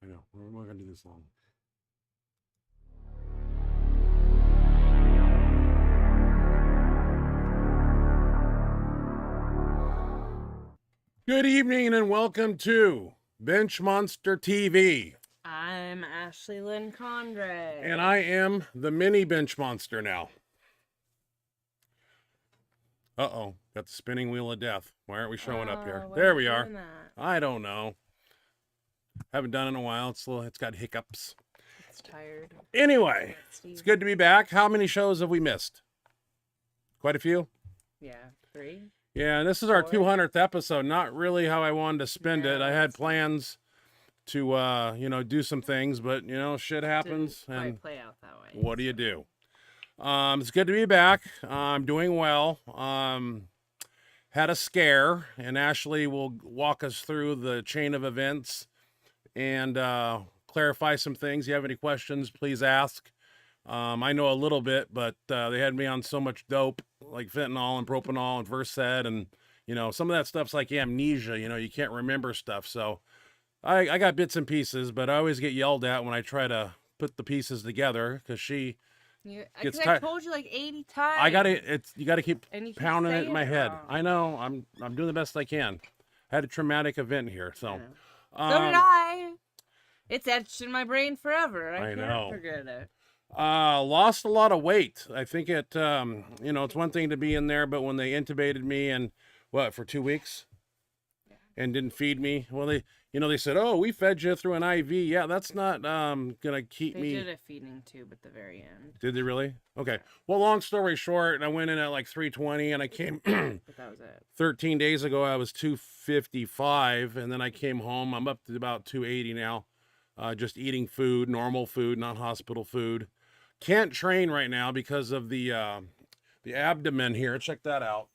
I know. We're not going to do this long. Good evening and welcome to Benchmonster TV. I'm Ashley Lynn Condre. And I am the mini Benchmonster now. Uh-oh. Got the spinning wheel of death. Why aren't we showing up here? There we are. I don't know. Haven't done it in a while. It's got hiccups. It's tired. Anyway, it's good to be back. How many shows have we missed? Quite a few? Yeah, 3. Yeah, and this is our 200th episode. Not really how I wanted to spend it. I had plans to, do some things, but, shit happens. Didn't and play out that way. What do you do? It's good to be back. I'm doing well. Had a scare, and Ashley will walk us through the chain of events and clarify some things. If you have any questions, please ask. I know a little bit, but they had me on so much dope, like fentanyl and propanol and Versed, and, some of that stuff's like amnesia, you can't remember stuff. So I got bits and pieces, but I always get yelled at when I try to put the pieces together because she... Because I told you like 80 times. You gotta keep pounding it in my head. Wrong. I know. I'm doing the best I can. Had a traumatic event here, so. Yeah. So did I. It's etched in my brain forever. I know. can't forget it. Lost a lot of weight. I think it. It's one thing to be in there, but when they intubated me and for 2 weeks, and didn't feed me. Well, they said, "Oh, we fed you through an IV." Yeah, that's not gonna keep me. They did a feeding tube at the very end. Did they really? Okay. Well, long story short, I went in at like 320, and I came. But that was it. 13 days ago, I was 255, and then I came home. I'm up to about 280 now. Just eating food, normal food, not hospital food. Can't train right now because of the abdomen here. Check that out.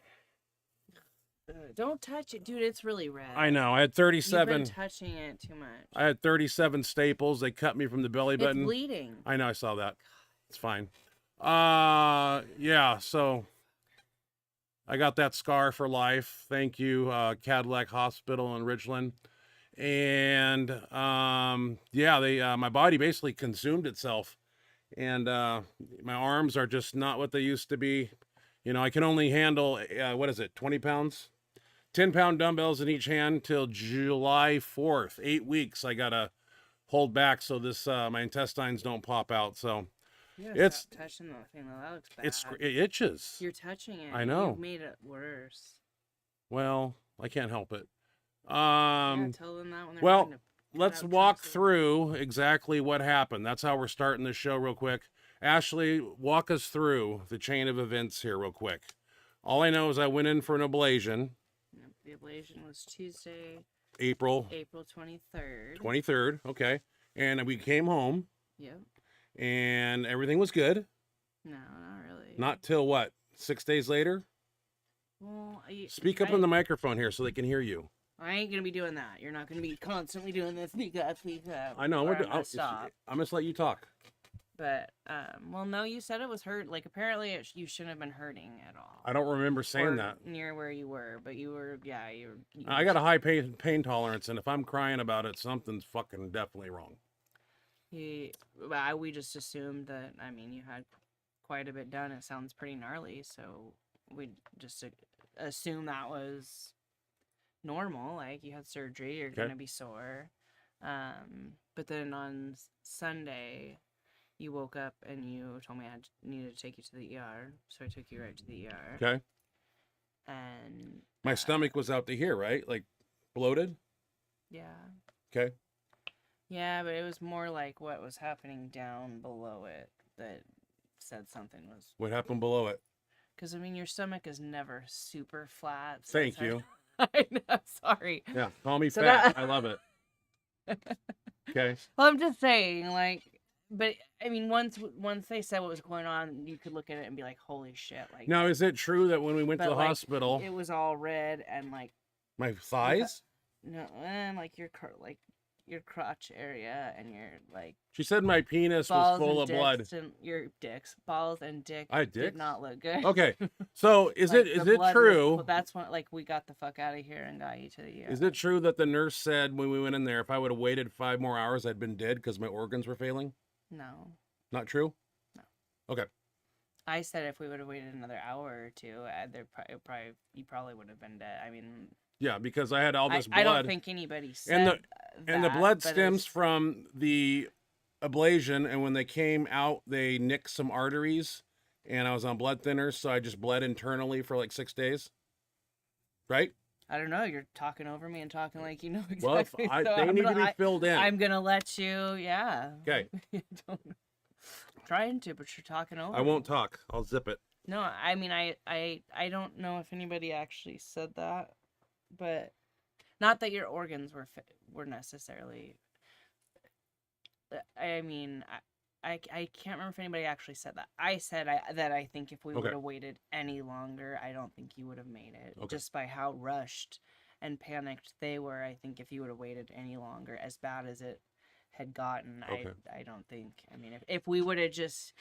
Don't touch it, dude. It's really red. I know. I had 37. You've been touching it too much. I had 37 staples. They cut me from the belly button. It's bleeding. I know. I saw that. It's fine. Yeah. So I got that scar for life. Thank you, Cadillac Hospital in Ridgeland. And my body basically consumed itself, and my arms are just not what they used to be. I can only handle 20 pounds. 10-pound dumbbells in each hand till July 4th. 8 weeks I gotta hold back so this my intestines don't pop out. So it's touching that thing. That looks bad. It itches. You're touching it. I know. You've made it worse. Well, I can't help it. Tell them that when they're let's walk through exactly what happened. That's how we're starting the show real quick. Ashley, walk us through the chain of events here real quick. All I know is I went in for an ablation. The ablation was Tuesday, April 23rd. 23rd, okay. And we came home. Yep. And everything was good. No, not really. Not till what? 6 days later? Well, Speak up in the microphone here so they can hear you. I ain't gonna be doing that. You're not gonna be constantly doing this. Speak up. I know. I'm gonna stop. I'm gonna let you talk. But, no, you said it was hurt. Like, apparently you shouldn't have been hurting at all. I don't remember saying that. Near where you were, but you were, I got a high pain tolerance, and if I'm crying about it, something's fucking definitely wrong. We just assumed that, you had quite a bit done. It sounds pretty gnarly, so we just assume that was normal. Like, you had surgery, you're gonna be sore. But then on Sunday, you woke up and you told me I needed to take you to the ER, so I took you right to the ER. Okay. And my stomach was out to here, right? Like bloated? Yeah. Okay. Yeah, but it was more like what was happening down below it that said something was... What happened below it? Because, your stomach is never super flat. So Thank you. I know, sorry. Yeah, call me fat. I love it. Okay. Well, I'm just saying, like... But, once they said what was going on, you could look at it and be like, holy shit. Like, now, is it true that when we went to the hospital... It was all red and, like... My thighs? No, and, like, your your crotch area and your like She said my penis was balls full and of blood. dicks and your dicks, balls and dick I had did dicks? not look good. Okay. So is Like, it the blood was- true? that's when like we got the fuck out of here and got you to the Is it true that the nurse said when we went in there, if I would have waited 5 more hours, I'd been dead because my organs were failing? No. Not true? No. Okay. I said if we would have waited another hour or two, you probably would have been dead. I mean, Yeah, because I had all this blood. I don't think anybody said and the that, and the blood but stems it's- from the ablation, and when they came out, they nicked some arteries, and I was on blood thinners, so I just bled internally for like 6 days. Right? I don't know. You're talking over me and talking like you know exactly. Well, if they need to be filled in. I'm gonna let you. Yeah. Okay. I'm trying to, but you're talking over. I won't talk. I'll zip it. No, I mean I don't know if anybody actually said that, but not that your organs were necessarily. I mean, I can't remember if anybody actually said that. I said that I think if we Okay. would have waited any longer, I don't think you would have made it. Okay. Just by how rushed and panicked they were, I think if you would have waited any longer, as bad as it had gotten, Okay. I don't think. I mean, if we would have just,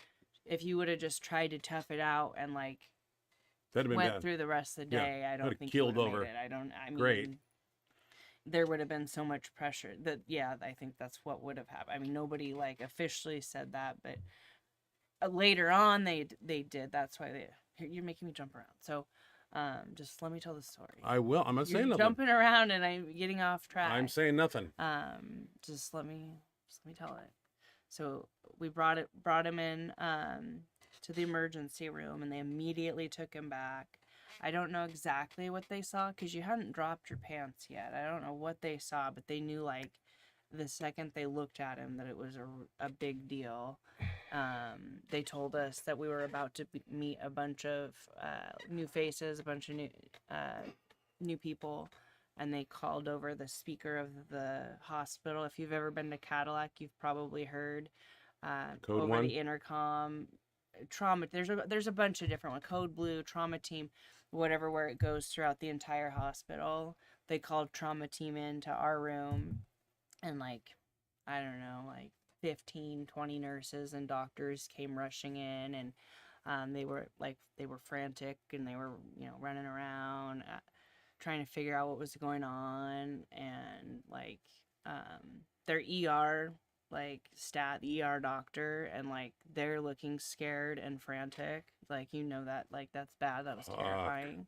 if you would have just tried to tough it out and like That'd have been went bad. through the rest of the Yeah, day, I don't would've think you keeled would have over. made it. I mean, Great. there would have been so much pressure that I think that's what would have happened. I mean, nobody like officially said that, but later on they did. That's why you're making me jump around. So just let me tell the story. I will. I'm not You're saying nothing. jumping around and I'm getting off track. I'm saying nothing. Just let me tell it. So we brought him in to the emergency room, and they immediately took him back. I don't know exactly what they saw because you hadn't dropped your pants yet. I don't know what they saw, but they knew like the second they looked at him that it was a big deal. They told us that we were about to meet a bunch of new faces, a bunch of new people, and they called over the speaker of the hospital. If you've ever been to Cadillac, you've probably heard Code over 1? the intercom. Trauma. There's a bunch of different ones. Code Blue, trauma team, whatever, where it goes throughout the entire hospital. They called trauma team into our room, and like, I don't know, like 15, 20 nurses and doctors came rushing in, and they were frantic, and they were running around trying to figure out what was going on, and like their ER the ER doctor, and like they're looking scared and frantic, like that, like that's bad, that was terrifying.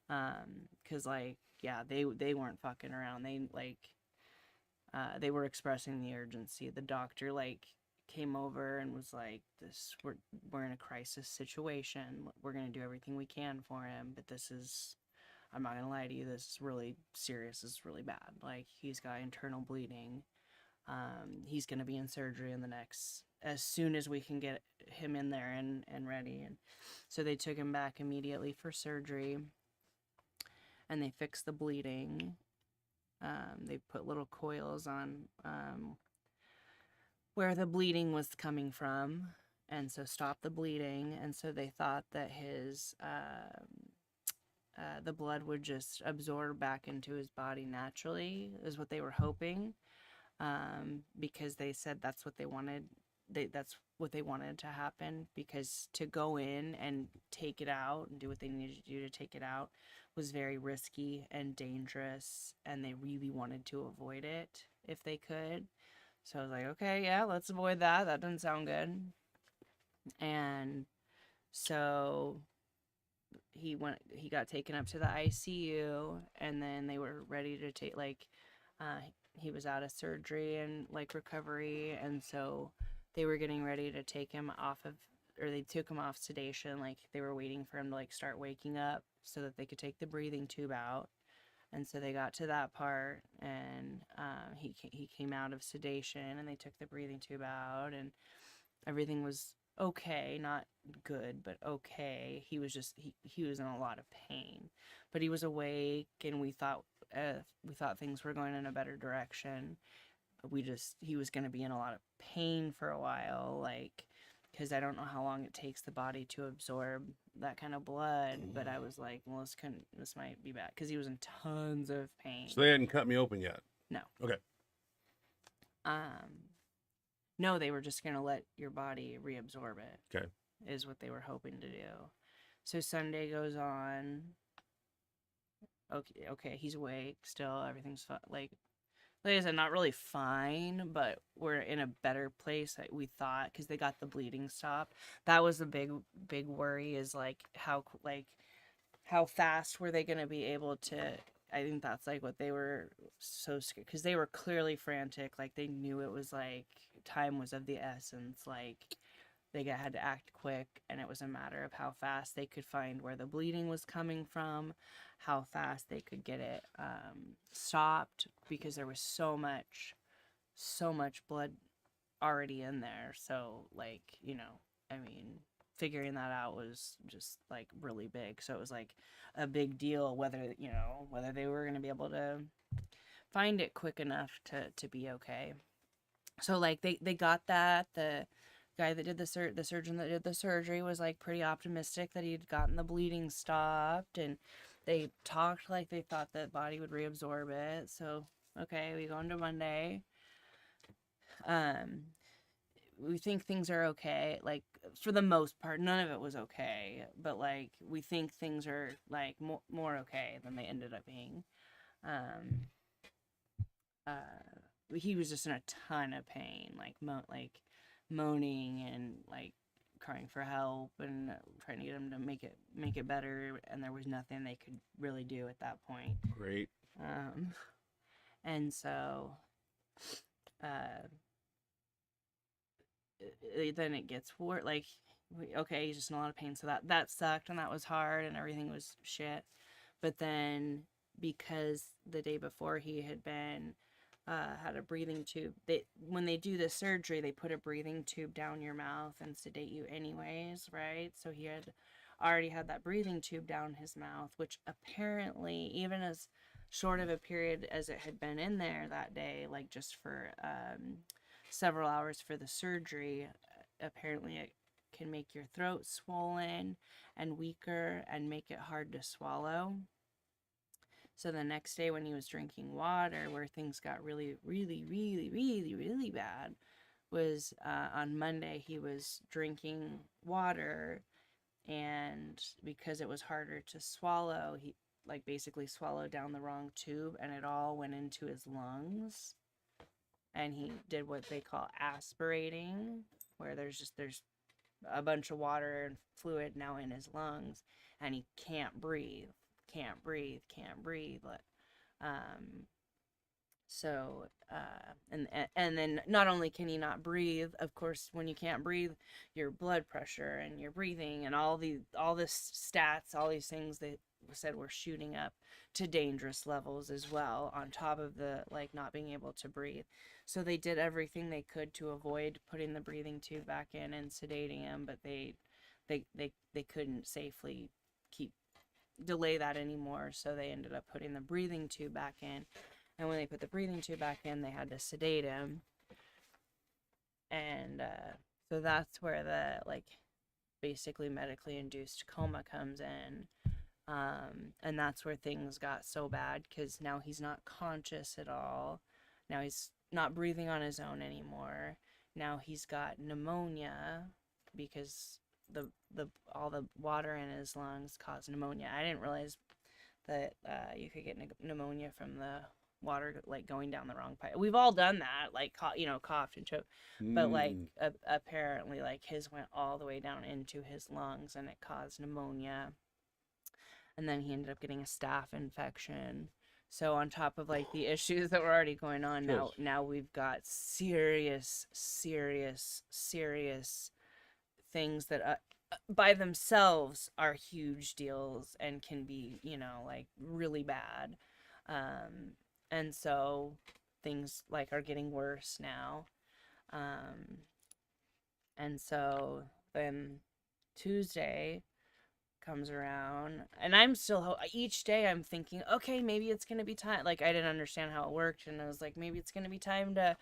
Cause like they weren't fucking around. They were expressing the urgency. The doctor like came over and was like, we're in a crisis situation, we're gonna do everything we can for him, but this is, I'm not gonna lie to you, this is really serious, this is really bad, like he's got internal bleeding. He's going to be in surgery as soon as we can get him in there and ready. And so they took him back immediately for surgery, and they fixed the bleeding. They put little coils on where the bleeding was coming from, and so stopped the bleeding. And so they thought that the blood would just absorb back into his body naturally, is what they were hoping. Because they said that's what they wanted. That's what they wanted to happen, because to go in and take it out and do what they needed to do to take it out was very risky and dangerous, and they really wanted to avoid it if they could. So I was like, okay, yeah, let's avoid that. That doesn't sound good. And so he got taken up to the ICU, and then they were ready to take he was out of surgery and like recovery, and so they were getting ready to take him off of, or they took him off sedation. Like they were waiting for him to like start waking up so that they could take the breathing tube out. And so they got to that part, and he came out of sedation, and they took the breathing tube out, and everything was okay, not good, but okay. He was just he was in a lot of pain, but he was awake, and we thought things were going in a better direction. He was going to be in a lot of pain for a while, like, because I don't know how long it takes the body to absorb that kind of blood. But I was like, well, this might be bad, because he was in tons of pain. So they hadn't cut me open yet? No. Okay. No, they were just going to let your body reabsorb it. Okay. Is what they were hoping to do. So Sunday goes on. Okay, he's awake still. Everything's fine. Like I said, not really fine, but we're in a better place that we thought because they got the bleeding stopped. That was the big worry is like how fast were they going to be able to. I think that's like what they were so scared because they were clearly frantic. Like they knew it was like time was of the essence. Like they had to act quick, and it was a matter of how fast they could find where the bleeding was coming from, how fast they could get it stopped because there was so much blood already in there. So like, I mean, figuring that out was just like really big. So it was like a big deal whether they were going to be able to find it quick enough to be okay. So like they got that. The guy that did the surgeon that did the surgery was like pretty optimistic that he'd gotten the bleeding stopped, and they talked like they thought the body would reabsorb it. So okay, we go into Monday. We think things are okay. Like for the most part, none of it was okay, but like we think things are like more okay than they ended up being. He was just in a ton of pain, like moaning and like crying for help and trying to get him to make it better, and there was nothing they could really do at that point. Great. And so then it gets worse. Like okay, he's just in a lot of pain, so that sucked, and that was hard, and everything was shit. But then because the day before he had been had a breathing tube. When they do the surgery, they put a breathing tube down your mouth and sedate you anyways, right? So he had already had that breathing tube down his mouth, which apparently, even as short of a period as it had been in there that day, like just for several hours for the surgery, apparently it can make your throat swollen and weaker and make it hard to swallow. So the next day when he was drinking water, where things got really, really, really, really, really bad, was on Monday. He was drinking water, and because it was harder to swallow, he like basically swallowed down the wrong tube, and it all went into his lungs. And he did what they call aspirating, where there's a bunch of water and fluid now in his lungs, and he can't breathe. And then not only can he not breathe, of course, when you can't breathe, your blood pressure and your breathing and all this stats, all these things that said were shooting up to dangerous levels as well, on top of the like not being able to breathe. So they did everything they could to avoid putting the breathing tube back in and sedating him, but they couldn't safely delay that anymore, so they ended up putting the breathing tube back in. And when they put the breathing tube back in, they had to sedate him. And so that's where the like basically medically induced coma comes in. And that's where things got so bad, because now he's not conscious at all. Now he's not breathing on his own anymore. Now he's got pneumonia because all the water in his lungs caused pneumonia. I didn't realize that you could get pneumonia from the water like going down the wrong pipe. We've all done that, like coughed and choked, but like apparently like his went all the way down into his lungs, and it caused pneumonia. And then he ended up getting a staph infection. So on top of like the issues that were already going on, now we've got serious things that by themselves are huge deals and can be, like really bad. And so things like are getting worse now. And so then Tuesday comes around, and I'm still each day I'm thinking, okay, maybe it's gonna be time. Like I didn't understand how it worked, and I was like, maybe it's gonna be time to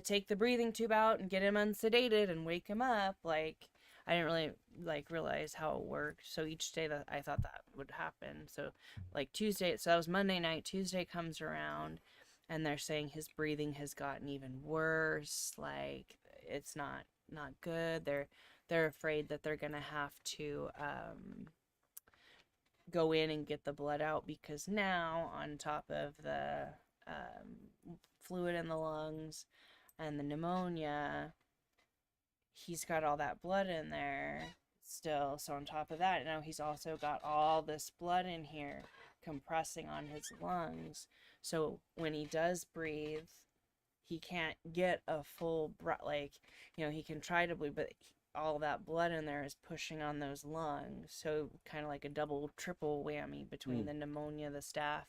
take the breathing tube out and get him unsedated and wake him up. Like I didn't really like realize how it worked. So each day that I thought that would happen. So like Tuesday, so that was Monday night. Tuesday comes around, and they're saying his breathing has gotten even worse. Like, it's not good. They're afraid that they're gonna have to go in and get the blood out, because now, on top of the fluid in the lungs and the pneumonia, he's got all that blood in there still. So on top of that, now he's also got all this blood in here compressing on his lungs. So when he does breathe, he can't get a full breath. Like, he can try to breathe, but all that blood in there is pushing on those lungs. So kind of like a double, triple whammy between the pneumonia, the staph,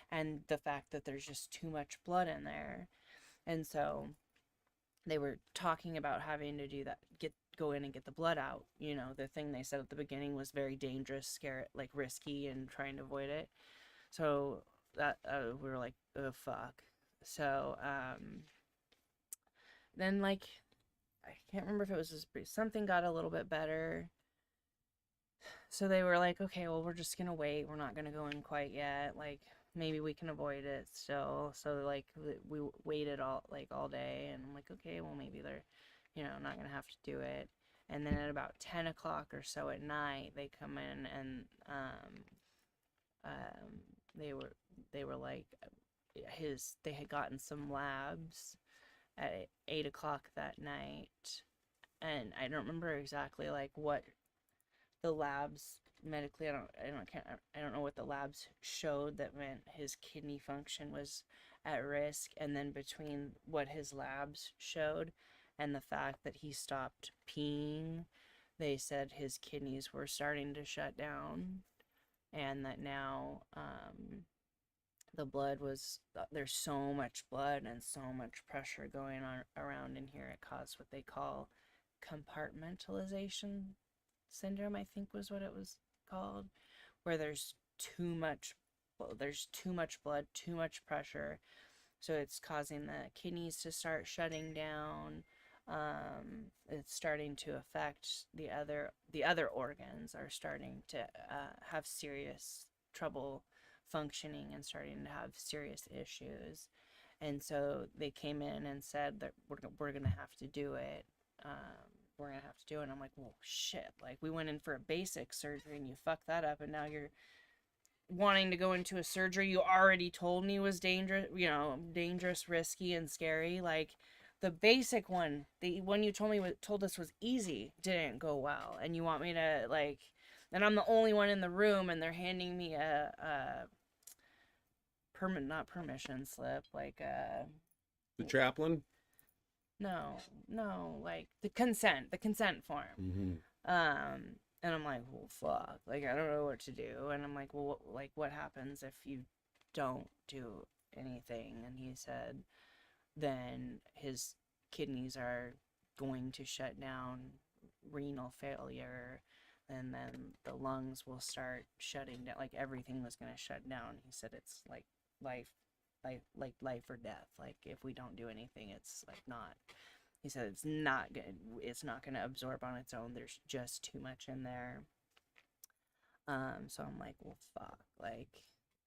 and the fact that there's just too much blood in there. And so they were talking about having to do that, go in and get the blood out. The thing they said at the beginning was very dangerous, scary, like risky, and trying to avoid it. So that we were like, oh fuck. So then, like, I can't remember if it was something got a little bit better. So they were like, okay, well, we're just gonna wait. We're not gonna go in quite yet. Like, maybe we can avoid it still. So like we waited all day, and I'm like, okay, well, maybe they're not gonna have to do it. And then at about 10 o'clock or so at night, they come in, and they were like, they had gotten some labs at 8 o'clock that night, and I don't remember exactly like what the labs medically, I don't know what the labs showed that meant his kidney function was at risk. And then between what his labs showed and the fact that he stopped peeing, they said his kidneys were starting to shut down, and that now the blood was, there's so much blood and so much pressure going on around in here, it caused what they call compartmentalization syndrome, I think was what it was called, where there's too much blood, too much pressure, so it's causing the kidneys to start shutting down. It's starting to affect the other organs, are starting to have serious trouble functioning and starting to have serious issues. And so they came in and said that we're gonna have to do it. And I'm like, well, shit, like, we went in for a basic surgery and you fucked that up, and now you're wanting to go into a surgery you already told me was dangerous, risky, and scary. Like, the basic one, the one you told us was easy, didn't go well, and you want me to, like, and I'm the only one in the room, and they're handing me a not permission slip, like The chaplain? no, like the consent form. Mm-hmm. And I'm like, well, fuck, like, I don't know what to do. And I'm like, well, what happens if you don't do anything? And he said, then his kidneys are going to shut down, renal failure, and then the lungs will start shutting down. Like, everything was going to shut down. He said it's like life or death. Like, if we don't do anything, it's like not. He said it's not good. It's not going to absorb on its own. There's just too much in there. So I'm like, well, fuck. Like,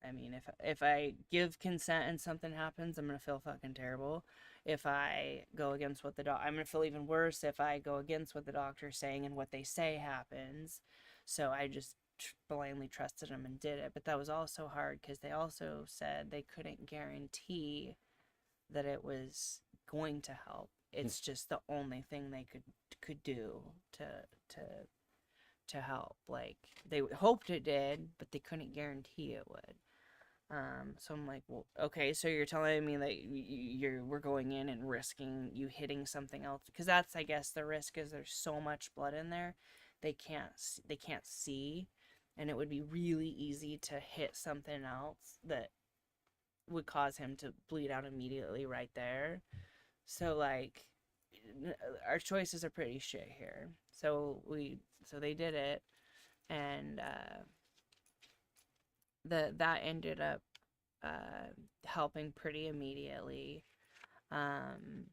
I mean, if I give consent and something happens, I'm gonna feel fucking terrible. If I go against what I'm gonna feel even worse if I go against what the doctor's saying and what they say happens. So I just blindly trusted them and did it. But that was also hard because they also said they couldn't guarantee that it was going to help. It's just the only thing they could do to help. Like, they hoped it did, but they couldn't guarantee it would. So I'm like, well, okay, so you're telling me that we're going in and risking you hitting something else, because that's, I guess, the risk is there's so much blood in there, they can't see, and it would be really easy to hit something else that would cause him to bleed out immediately right there. So, like, our choices are pretty shit here. So they did it, and that ended up helping pretty immediately. And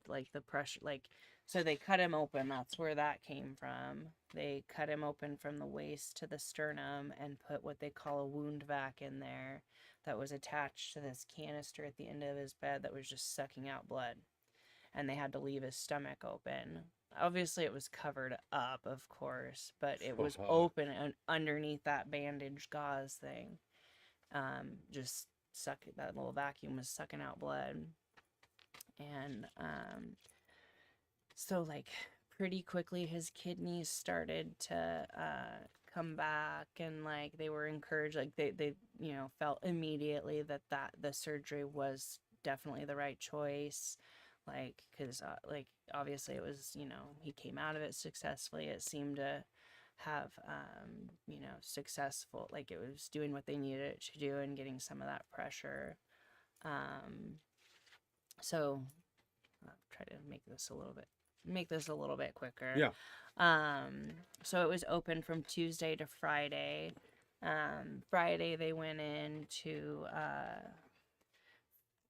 like the pressure, like, so they cut him open. That's where that came from. They cut him open from the waist to the sternum and put what they call a wound vac in there. that was attached to this canister at the end of his bed that was just sucking out blood. And they had to leave his stomach open. Obviously, it was covered up, of course, but it was open and underneath that bandage gauze thing. Just that little vacuum was sucking out blood. And so, like, pretty quickly, his kidneys started to come back, and like they were encouraged, like they felt immediately that the surgery was definitely the right choice, like because like obviously it was, he came out of it successfully. It seemed to have successful, like it was doing what they needed it to do and getting some of that pressure. So I'll try to make this a little bit quicker. Yeah. So it was open from Tuesday to Friday. Friday they went in to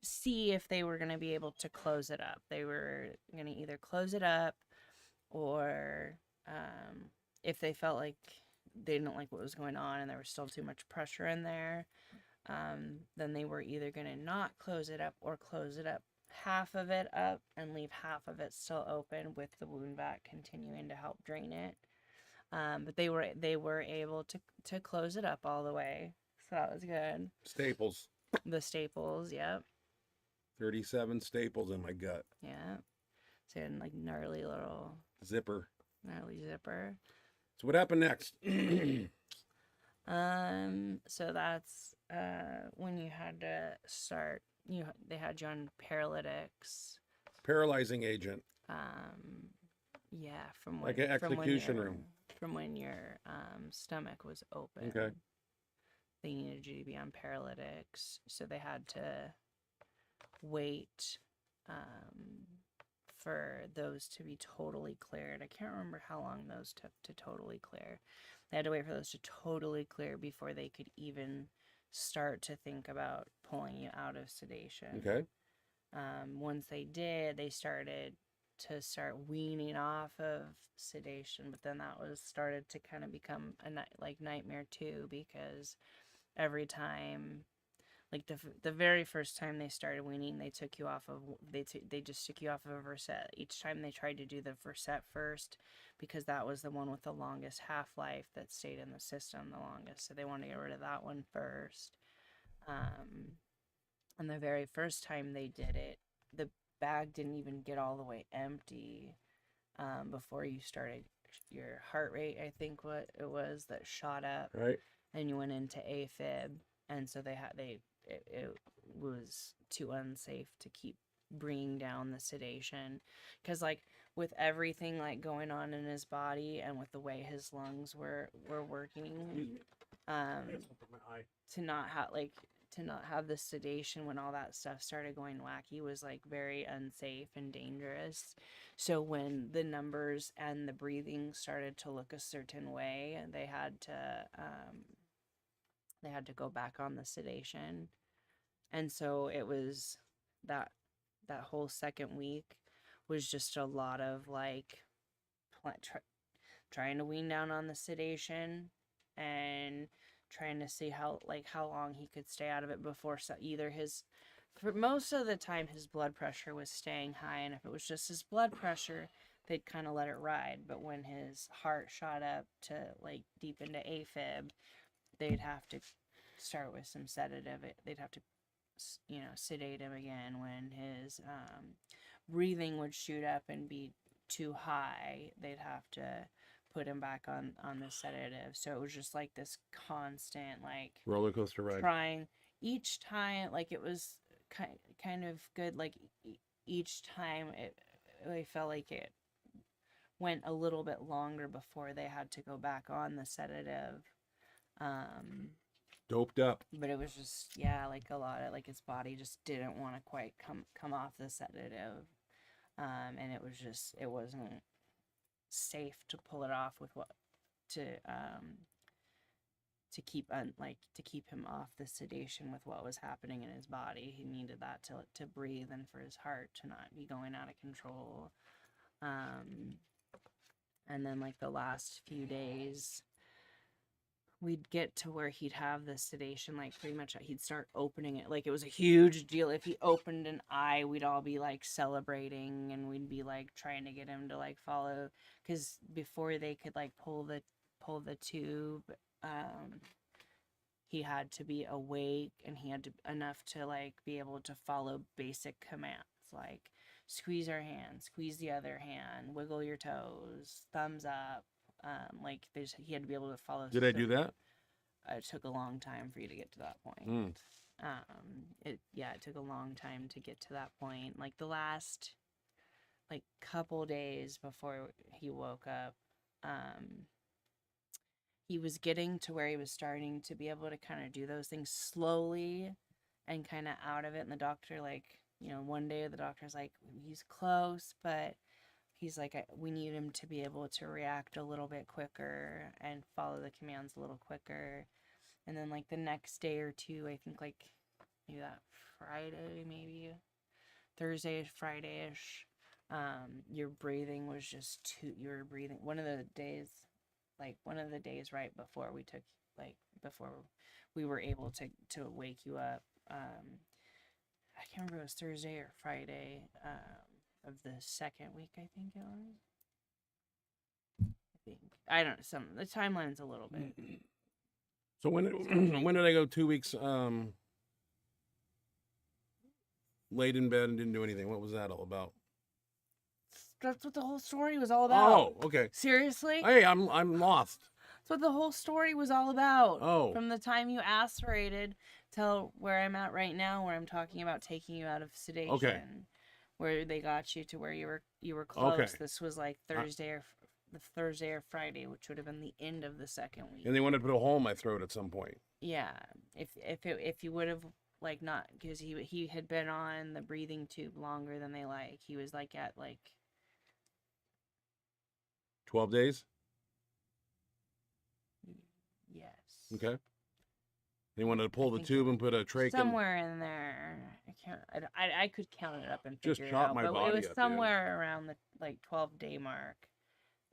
see if they were going to be able to close it up. They were going to either close it up, or if they felt like they didn't like what was going on and there was still too much pressure in there, then they were either going to not close it up or close it up, half of it up, and leave half of it still open with the wound vac continuing to help drain it. But they were able to close it up all the way, so that was good. Staples. The staples, yep. 37 staples in my gut. Yeah. So like gnarly Zipper. So what happened next? So that's when you had to start. They had you on paralytics. Paralyzing agent. Yeah, from like an execution room. From when your stomach was open. Okay. They needed you to be on paralytics, so they had to wait for those to be totally cleared. I can't remember how long those took to totally clear. They had to wait for those to totally clear before they could even start to think about pulling you out of sedation. Okay. Once they did, they started weaning off of sedation, but then that started to kind of become a nightmare too, because every time, like the very first time they started weaning, they just took you off of a Versed. Each time they tried to do the Versed first, because that was the one with the longest half-life that stayed in the system the longest, so they wanted to get rid of that one first. And the very first time they did it, the bag didn't even get all the way empty before you started your heart rate, I think what it was, that shot up. Right. And you went into AFib, and so it was too unsafe to keep bringing down the sedation, because like with everything like going on in his body and with the way his lungs were working, to not have the sedation when all that stuff started going wacky was like very unsafe and dangerous. So when the numbers and the breathing started to look a certain way, they had to go back on the sedation. And so it was that whole second week was just a lot of like trying to wean down on the sedation and trying to see how long he could stay out of it before for most of the time his blood pressure was staying high, and if it was just his blood pressure, they'd kind of let it ride. But when his heart shot up to like deep into AFib, they'd have to start with some sedative. They'd have to sedate him again. When his breathing would shoot up and be too high, they'd have to put him back on the sedative. So it was just like this constant like roller coaster ride. Trying each time, like it was kind of good. Like each time I felt like it went a little bit longer before they had to go back on the sedative. Doped up. But it was just like a lot of like his body just didn't want to quite come off the sedative, and it wasn't safe to pull it off with to keep him off the sedation with what was happening in his body. He needed that to breathe and for his heart to not be going out of control. And then like the last few days we'd get to where he'd have the sedation, like pretty much he'd start opening it. Like it was a huge deal. If he opened an eye, we'd all be like celebrating, and we'd be like trying to get him to like follow, because before they could like pull the tube, he had to be awake, and he had to enough to like be able to follow basic commands like squeeze our hand, squeeze the other hand, wiggle your toes, thumbs up. Like he had to be able to follow. Did I do that? It took a long time for you to get to that point. It took a long time to get to that point. Like the last like couple days before he woke up, he was getting to where he was starting to be able to kind of do those things slowly and kind of out of it. And the doctor, like, one day the doctor's like, he's close, but he's like, we need him to be able to react a little bit quicker and follow the commands a little quicker. And then like the next day or two, I think like maybe that Friday, maybe Thursday, Friday-ish, your breathing was just you were breathing. One of the days right before before we were able to wake you up, I can't remember if it was Thursday or Friday, of the second week, I think it was. I don't know, the timeline's a little bit. So when did I go 2 weeks laid in bed and didn't do anything? What was that all about? That's what the whole story was all about. Oh, okay. Seriously? Hey, I'm lost. That's what the whole story was all about. Oh. From the time you acerated till where I'm at right now, where I'm talking about taking you out of sedation. Okay. Where they got you to where you were close. Okay. This was like Thursday or Friday, which would have been the end of the second week. And they wanted to put a hole in my throat at some point. Yeah. If you would have like not, because he had been on the breathing tube longer than they like. He was like at like 12 days? Yes. Okay. They wanted to pull the tube and put a trach somewhere in there. I could count it up and figure it chop out. my But body it was up, somewhere around the like 12-day mark,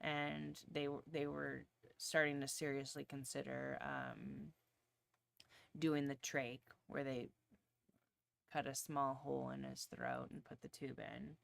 and they were starting to seriously consider doing the trach, where they cut a small hole in his throat and put the tube in.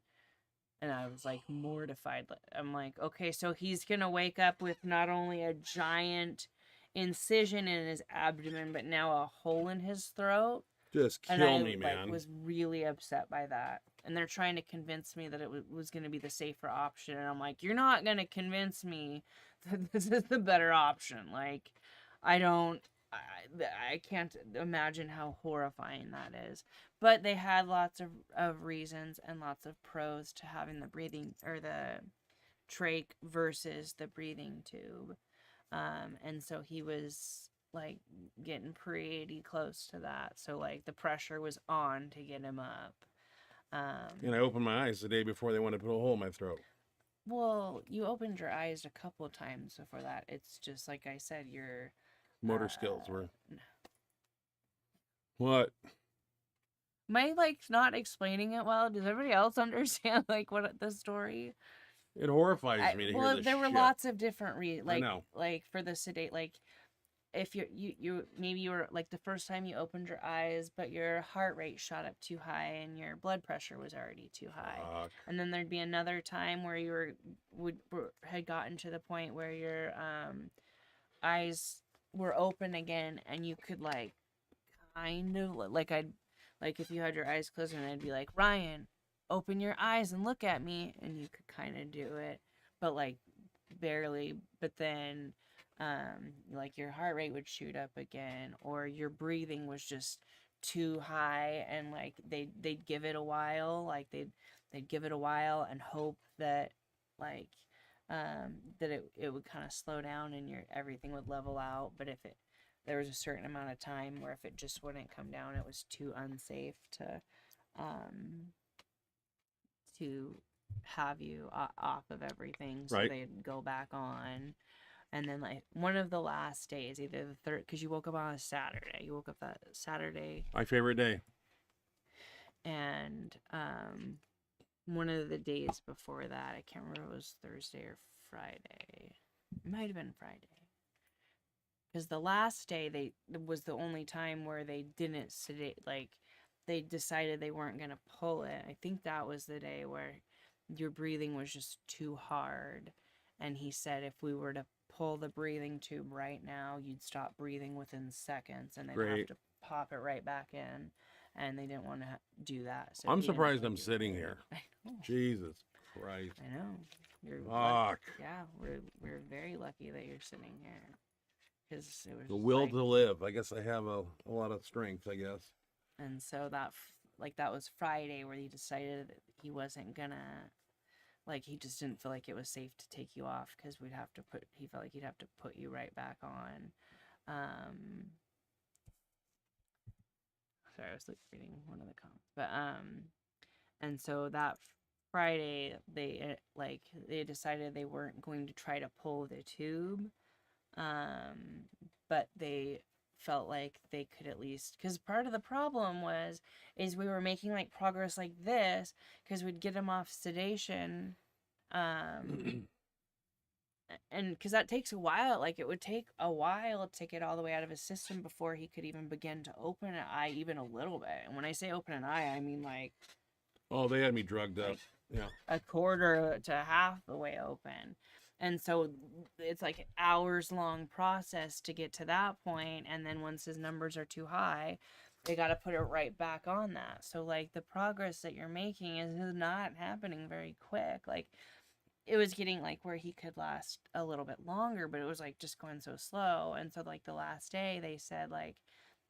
And I was like mortified. I'm like, okay, so he's gonna wake up with not only a giant incision in his abdomen, but now a hole in his throat. Just kill me, man. I was really upset by that. And they're trying to convince me that it was going to be the safer option. And I'm like, you're not going to convince me that this is the better option. Like, I can't imagine how horrifying that is. But they had lots of reasons and lots of pros to having the breathing or the trach versus the breathing tube. And so he was like getting pretty close to that. So like the pressure was on to get him up. And I opened my eyes the day before they wanted to put a hole in my throat. Well, you opened your eyes a couple of times before that. It's just like I said, your motor skills were. What? Am I like not explaining it well? Does everybody else understand like what the story? It horrifies me to hear this there were shit. lots of different I know. like for the sedate, like if you maybe you were like the first time you opened your eyes, but your heart rate shot up too high and your blood pressure was already too high. Fuck. And then there'd be another time where you had gotten to the point where your eyes were open again, and you could like kind of like if you had your eyes closed, and I'd be like, Ryan, open your eyes and look at me, and you could kind of do it, but like barely. But then like your heart rate would shoot up again, or your breathing was just too high, and like they'd give it a while, like they'd give it a while and hope that like that it would kind of slow down and everything would level out. But if there was a certain amount of time where if it just wouldn't come down, it was too unsafe to have you off of everything. So right. They'd go back on. And then like one of the last days, either the third, because you woke up on a Saturday. You woke up that Saturday. My favorite day. And one of the days before that, I can't remember if it was Thursday or Friday. It might have been Friday. because the last day was the only time where they didn't sedate, like they decided they weren't going to pull it. I think that was the day where your breathing was just too hard. And he said if we were to pull the breathing tube right now, you'd stop breathing within seconds and they'd have Great. to pop it right back in. And they didn't want to do that. So I'm he didn't surprised really I'm do sitting it. here. I know. Jesus Christ. I know. You're Fuck. yeah, we're very lucky that you're sitting here. Because it was The just will like, to live. I guess I have a lot of strength, I guess. and so that was Friday where he decided that he wasn't gonna, like, he just didn't feel like it was safe to take you off because he felt like he'd have to put you right back on. Sorry, I was reading one of the comments, but and so that Friday they decided they weren't going to try to pull the tube, but they felt like they could at least, because part of the problem is we were making like progress like this because we'd get him off sedation, and because that takes a while, like it would take a while to get all the way out of his system before he could even begin to open an eye even a little bit. And when I say open an eye, I mean like, Oh, they had me drugged up. Yeah. a quarter to half the way open. And so it's like an hours long process to get to that point. And then once his numbers are too high, they got to put it right back on that. So like the progress that you're making is not happening very quick. Like it was getting like where he could last a little bit longer, but it was like just going so slow. And so like the last day they said like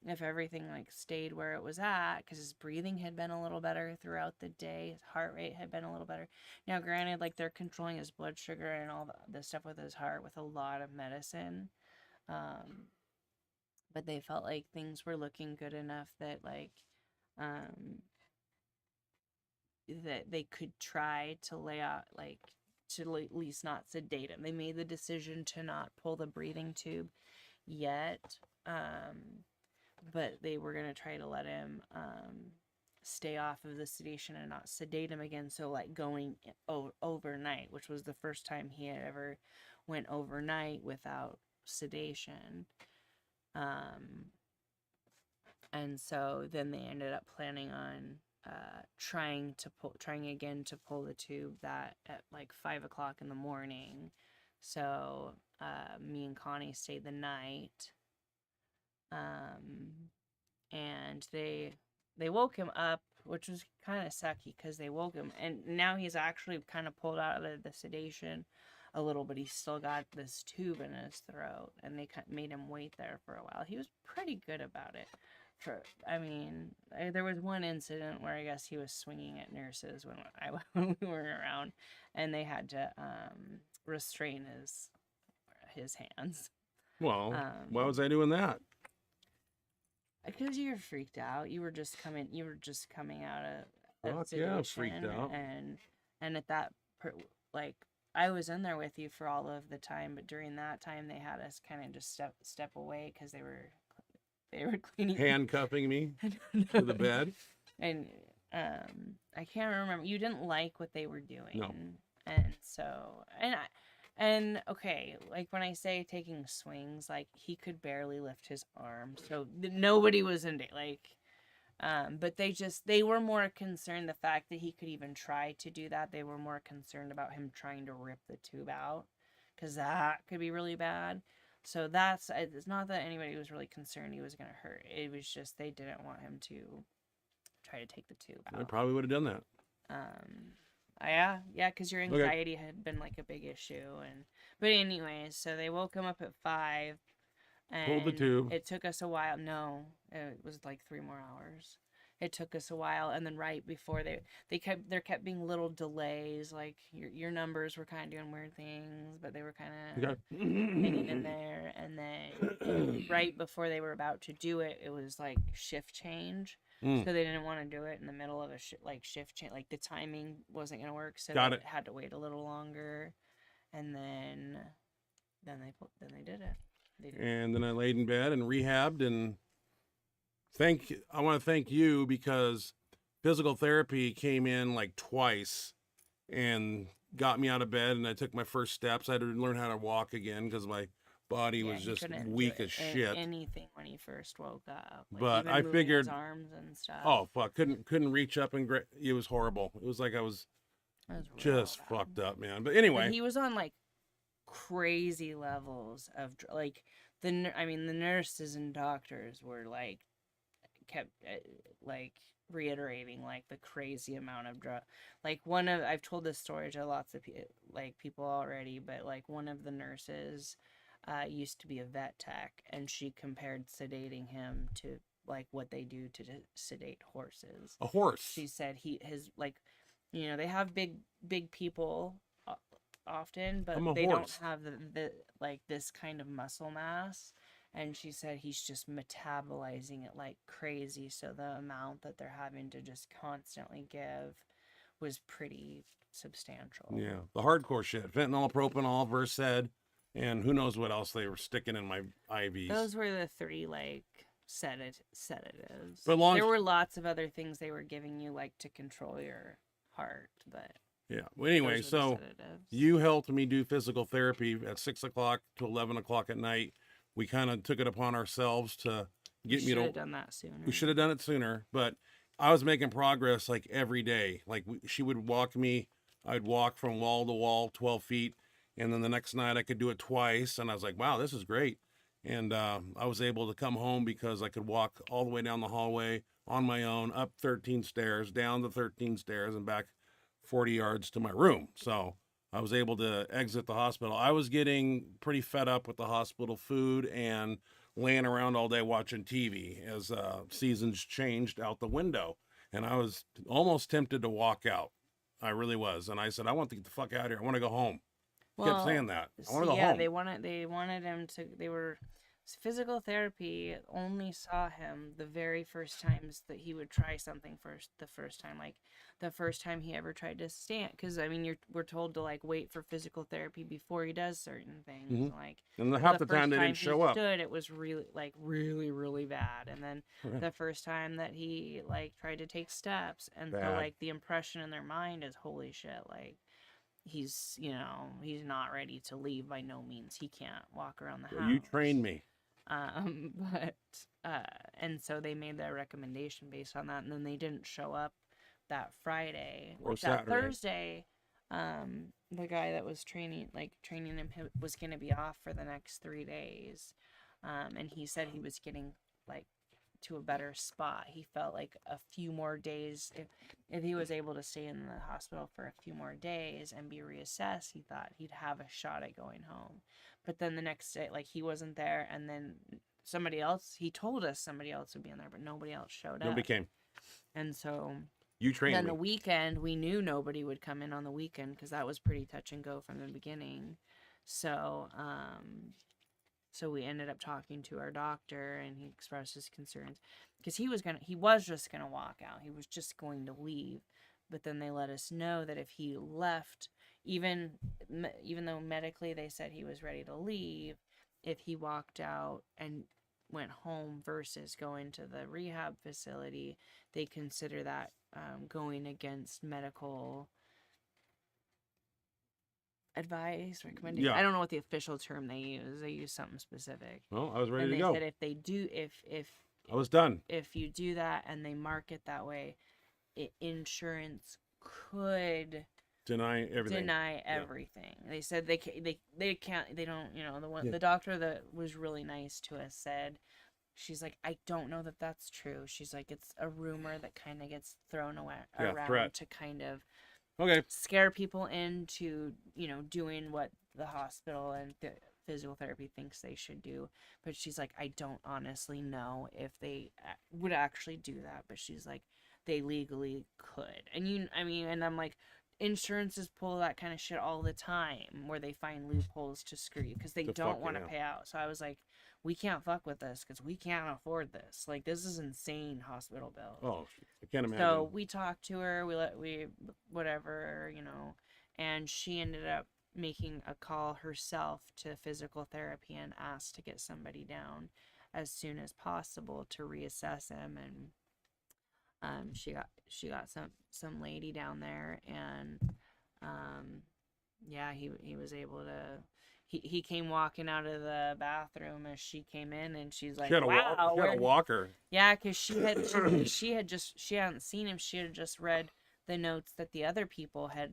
if everything like stayed where it was at, because his breathing had been a little better throughout the day, his heart rate had been a little better. Now granted, like they're controlling his blood sugar and all the stuff with his heart with a lot of medicine, but they felt like things were looking good enough that like that they could try to lay out, like to at least not sedate him. They made the decision to not pull the breathing tube yet, but they were going to try to let him stay off of the sedation and not sedate him again. So like going overnight, which was the first time he had ever went overnight without sedation. And so then they ended up planning on trying again to pull the tube that at like 5 o'clock in the morning. So me and Connie stayed the night. And they woke him up, which was kind of sucky because they woke him, and now he's actually kind of pulled out of the sedation a little, but he's still got this tube in his throat, and they made him wait there for a while. He was pretty good about it. There was one incident where I guess he was swinging at nurses when we weren't around, and they had to restrain his hands. Well, why was I doing that? Because you were freaked out. You were just coming out of Fuck yeah, I was freaked out. And at that like I was in there with you for all of the time, but during that time they had us kind of just step away because they were cleaning, handcuffing me to the bed. And I can't remember. You didn't like what they were doing. No. And so and okay, like when I say taking swings, like he could barely lift his arm, so nobody was in it, like, but they were more concerned the fact that he could even try to do that. They were more concerned about him trying to rip the tube out, because that could be really bad. So it's not that anybody was really concerned he was gonna hurt. It was just they didn't want him to try to take the tube out. I probably would have done that. Yeah, because your anxiety had been like a big issue, but anyways, so they woke him up at 5, and pulled the tube. It took us a while. No, it was like 3 more hours. It took us a while, and then right before there kept being little delays, like your numbers were kind of doing weird things, but they were kind of hanging in there, and then right before they were about to do it, it was like shift change. So they didn't want to do it in the middle of a shift change. Like the timing wasn't going to work, so they had to wait a little longer. And then they did it. And then I laid in bed and rehabbed. And I want to thank you, because physical therapy came in like twice and got me out of bed. And I took my first steps. I had to learn how to walk again because my body Yeah, was he just couldn't weak do as shit. anything when he first woke up. Like But even I moving figured, his arms and stuff. oh fuck, couldn't reach up and it was horrible. It was like I was It was real just bad. fucked up, man. But But anyway, he was on like crazy levels of like the nurses and doctors were like kept like reiterating like the crazy amount of drug. Like I've told this story to lots of people already, but like one of the nurses used to be a vet tech, and she compared sedating him to like what they do to sedate horses. a horse. She said his like, they have big people often, but I'm a they horse. don't have the like this kind of muscle mass. And she said he's just metabolizing it like crazy, so the amount that they're having to just constantly give was pretty substantial. Yeah, the hardcore shit: fentanyl, propanol, Versed, and who knows what else they were sticking in my IVs. Those were the three like sedatives. But there were lots of other things they were giving you like to control your heart, but yeah. Well, anyway, so you helped me do physical therapy at 6 o'clock to 11 o'clock at night. We kind of took it upon ourselves to get me to. We should have done that sooner. We should have done it sooner, but I was making progress like every day. Like she would walk me, I'd walk from wall to wall, 12 feet. And then the next night I could do it twice. And I was like, wow, this is great. And I was able to come home because I could walk all the way down the hallway on my own, up 13 stairs, down the 13 stairs, and back 40 yards to my room. So I was able to exit the hospital. I was getting pretty fed up with the hospital food and laying around all day watching TV as seasons changed out the window. And I was almost tempted to walk out. I really was. And I said, I want to get the fuck out of here. I want to go home. Kept saying that. I want to go home. They wanted him to, physical therapy only saw him the very first times that he would try something the first time, like the first time he ever tried to stand, because we're told to like wait for physical therapy before he does certain things. Mm-hmm. Like, and half the time they didn't show up. It was really really bad. And then the first time that he like tried to take steps, and so like the impression in their mind is, holy shit, like he's not ready to leave by no means. He can't walk around the house. You trained me. And so they made their recommendation based on that, and then they didn't show up that Friday or that Thursday. The guy that was training him was going to be off for the next 3 days, and he said he was getting like to a better spot. He felt like a few more days, if he was able to stay in the hospital for a few more days and be reassessed, he thought he'd have a shot at going home. But then the next day, like, he wasn't there, and then he told us somebody else would be in there, but nobody else showed up. Nobody came. And so you trained then me. the weekend, we knew nobody would come in on the weekend because that was pretty touch and go from the beginning. So so we ended up talking to our doctor, and he expressed his concerns because he was just gonna walk out. He was just going to leave. But then they let us know that if he left, even though medically they said he was ready to leave, if he walked out and went home versus going to the rehab facility, they consider that going against medical advice, recommendation. Yeah. I don't know what the official term they use. They use something specific. Well, I was ready and to they go. said if they do, if I was done. If you do that and they mark it that way, insurance could deny everything. Yeah. They said they can't. They don't. The doctor that was really nice to us said, she's like, I don't know that that's true. She's like, it's a rumor that kind of gets thrown around threat. to kind of Okay. scare people into, doing what the hospital and physical therapy thinks they should do. But she's like, I don't honestly know if they would actually do that. But she's like, they legally could. And and I'm like, insurances pull that kind of shit all the time where they find loopholes to screw you because they don't want to pay out. So I was like, we can't fuck with this because we can't afford this. Like, this is insane hospital bills. Oh, I can't imagine. So we talked to her, whatever, and she ended up making a call herself to physical therapy and asked to get somebody down as soon as possible to reassess him. And she got some lady down there, and Yeah, he was able to. He came walking out of the bathroom as she came in, and she's like, She had a "Wow, she had a walker. yeah, because she hadn't seen him. She had just read the notes that the other people had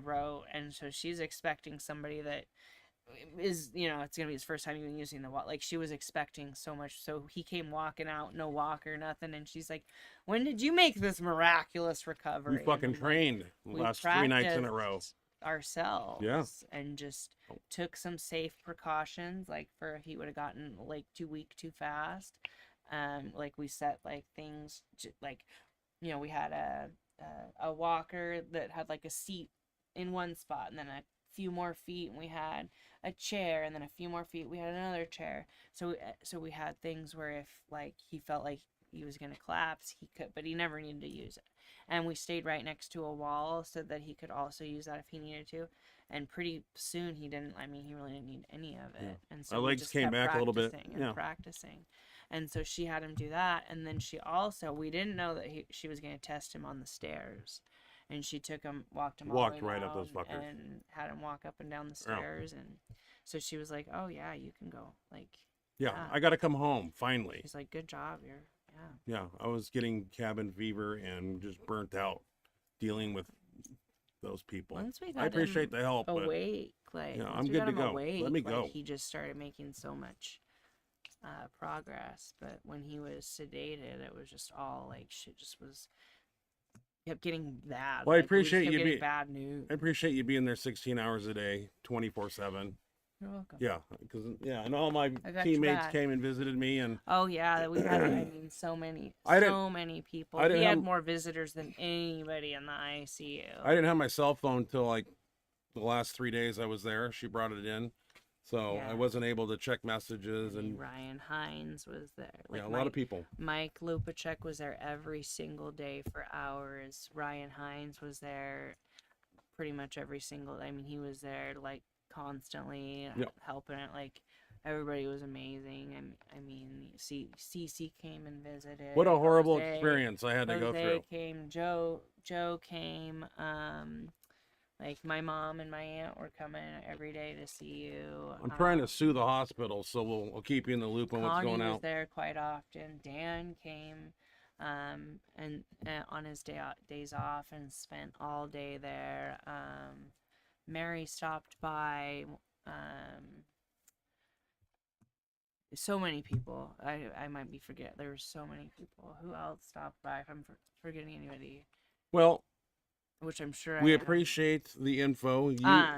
wrote, and so she's expecting somebody that is, it's gonna be his first time even using the walk. Like, she was expecting so much. So he came walking out, no walker, nothing, and she's like, "When did you make this miraculous recovery?" We fucking And I'm like, trained the "We last 3 nights in a row. practiced ourselves and just took some safe precautions, like for if he would have gotten like too weak too fast. Like we set like things like, we had a walker that had like a seat in one spot, and then a few more feet, and we had a chair, and then a few more feet we had another chair. So we had things where if like he felt like he was gonna collapse, he could, but he never needed to use it. And we stayed right next to a wall so that he could also use that if he needed to. And pretty soon he didn't. I mean, he really didn't need any of it. Yeah. And so My we legs just came kept back a little bit. practicing Yeah. and practicing. And so she had him do that, and then we didn't know that she was going to test him on the stairs. And she took him, walked him all the way Right up down those fuckers. and had him walk up and down the stairs. And so she was like, "Oh yeah, you can go." Like, Yeah, I got to come home finally. she's like, "Good job, Yeah, I was getting cabin fever and just burnt out dealing with those people. Once we got I appreciate the help, but awake, like, yeah, once I'm we good got to him go. awake, Let me like, go. he just started making so much progress. But when he was sedated, it was just all like shit. Just was kept getting bad. Well, I Like, we just appreciate kept you getting being. bad news. I appreciate you being there 16 hours a day, 24/7. You're welcome. Yeah, because and all my I got your teammates back. came and visited me, and Oh yeah, we had. I mean, so many people. I didn't He had have- more visitors than anybody in the ICU. I didn't have my cell phone until like the last 3 days I was there. She brought it in, so Yeah. I wasn't able to check messages and Ryan Hines was there. Like, yeah, a lot of people. Mike Lupacek was there every single day for hours. Ryan Hines was there pretty much every single day. I mean, he was there like constantly helping it. Like, everybody was amazing. I mean, Cece came and visited. What a horrible Jose- experience I had to go Jose through. came. Joe came. Like, my mom and my aunt were coming every day to see you. I'm trying to sue the hospital, so we'll keep you in the loop on what's Connie going was out. there quite often. Dan came, and on his days off, and spent all day there. Mary stopped by. So many people. I might be forget. There were so many people. Who else stopped by? If I'm forgetting anybody, Well, which I'm sure we I am. appreciate the info.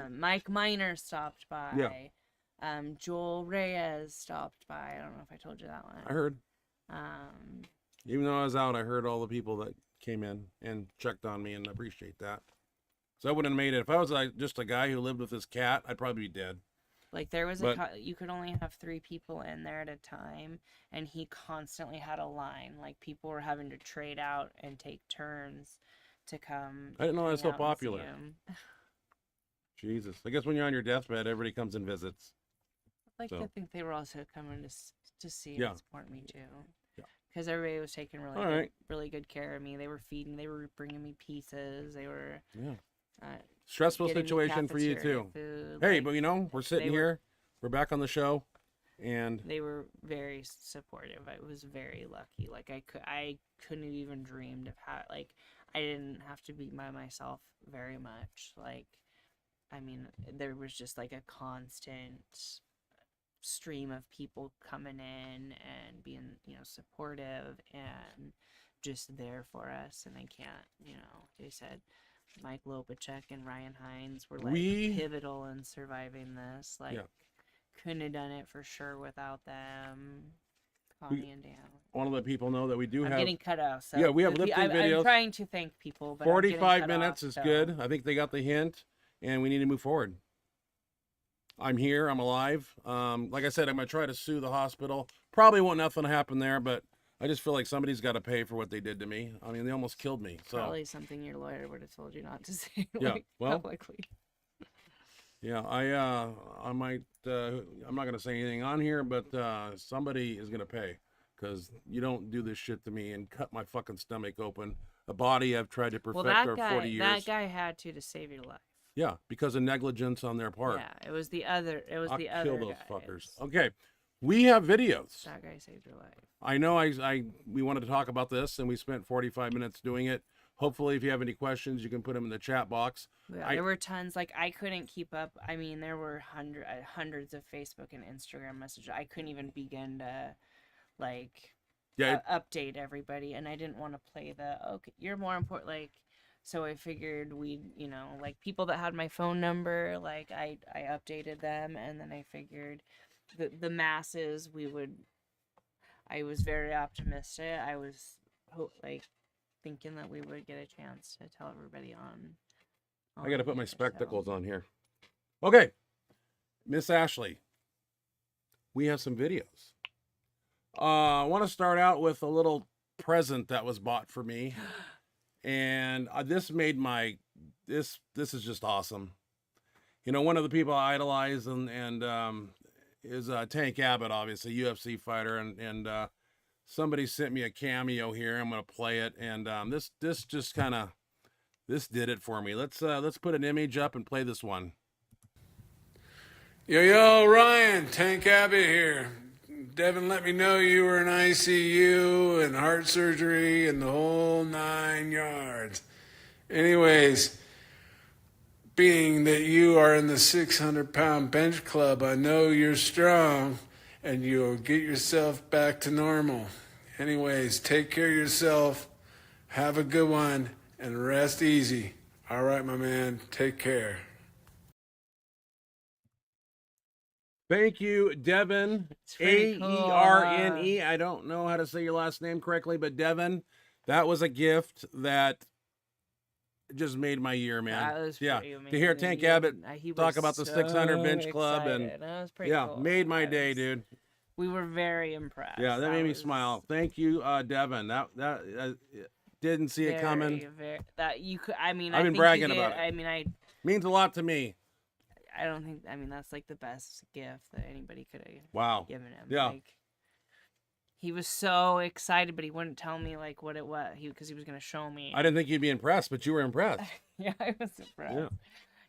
Mike Miner stopped by. Yeah. Joel Reyes stopped by. I don't know if I told you that one. I heard. Um, Even though I was out, I heard all the people that came in and checked on me, and I appreciate that. So I wouldn't have made it. If I was just a guy who lived with his cat, I'd probably be dead. Like, there was you could only have 3 people in there at a time, and he constantly had a line. Like, people were having to trade out and take turns to come. I didn't know I was so hang out and see popular. him. Jesus. I guess when you're on your deathbed, everybody comes and visits. Like, So. I think they were also coming to see Yeah. and support me too. Yeah. Because everybody was taking All right. really good care of me. They were feeding. They were bringing me pizzas. They were. Yeah. Uh, Stressful getting me situation for you cafeteria too. food. Hey, Like, but we're sitting here. We're back on the show, and they were very supportive. I was very lucky. Like, I couldn't have even dreamed of how, like, I didn't have to be by myself very much. Like, I mean, there was just like a constant stream of people coming in and being, supportive and just there for us. And I can't, they said Mike Lopacek and Ryan Hines were like pivotal in surviving this. Like, couldn't have done it for sure without them. Connie and Dan. want to let people know that we do I'm have. getting cut off. So Yeah, we have lip sync videos. I'm trying to thank people, but I'm getting 45 cut minutes off, is so. good. I think they got the hint, and we need to move forward. I'm here. I'm alive. Like I said, I'm gonna try to sue the hospital. Probably won't nothing happen there, but I just feel like somebody's got to pay for what they did to me. I mean, they almost killed me. So Probably something your lawyer would have told you not to say. Yeah, Like, well, publicly. yeah, I might. I'm not gonna say anything on here, but somebody is gonna pay because you don't do this shit to me and cut my fucking stomach open. A body I've tried to perfect Well, for 40 years. that guy had to save your life. Yeah, because of negligence on their part. Yeah, it was the other. It was I'll the kill other those guys. fuckers. Okay, we have videos. That guy saved your life. I know we wanted to talk about this, and we spent 45 minutes doing it. Hopefully, if you have any questions, you can put them in the chat box. Yeah, there were tons. Like, I couldn't keep up. I mean, there were hundreds of Facebook and Instagram messages. I couldn't even begin to, like, update everybody. And I didn't want to play okay, you're more important. Like, so I figured like, people that had my phone number, like, I updated them. And then I figured the masses, I was very optimistic. I was, thinking that we would get a chance to tell everybody on I got to put my spectacles on here. Okay, Miss Ashley, we have some videos. I want to start out with a little present that was bought for me, and this made this is just awesome. You know, one of the people I idolize and is Tank Abbott, obviously UFC fighter, and somebody sent me a Cameo here. I'm gonna play it, and this just kind of did it for me. Let's put an image up and play this one. Yo, Ryan, Tank Abbott here. Devin let me know you were in ICU and heart surgery and the whole 9 yards. Anyways, being that you are in the 600-pound bench club, I know you're strong and you'll get yourself back to normal. Anyways, take care of yourself. Have a good one. And rest easy. All right, my man. Take care. Thank you, Devin. Aerne. I don't know how to say your last name correctly, but Devin, that was a gift that just made my year, man. That was pretty amazing. To hear Tank Abbott talk about the 600 bench club, and that was pretty cool. made my day, dude. We were very impressed. Yeah, that made me smile. Thank you, Devin. That didn't see it coming. That you could. I mean, I've been bragging about it. I mean, means a lot to me. I don't think. I mean, that's like the best gift that anybody could have given him. Yeah. Like, he was so excited, but he wouldn't tell me like what it was. Because he was gonna show me. I didn't think you'd be impressed, but you were impressed. Yeah, I was impressed. Yeah.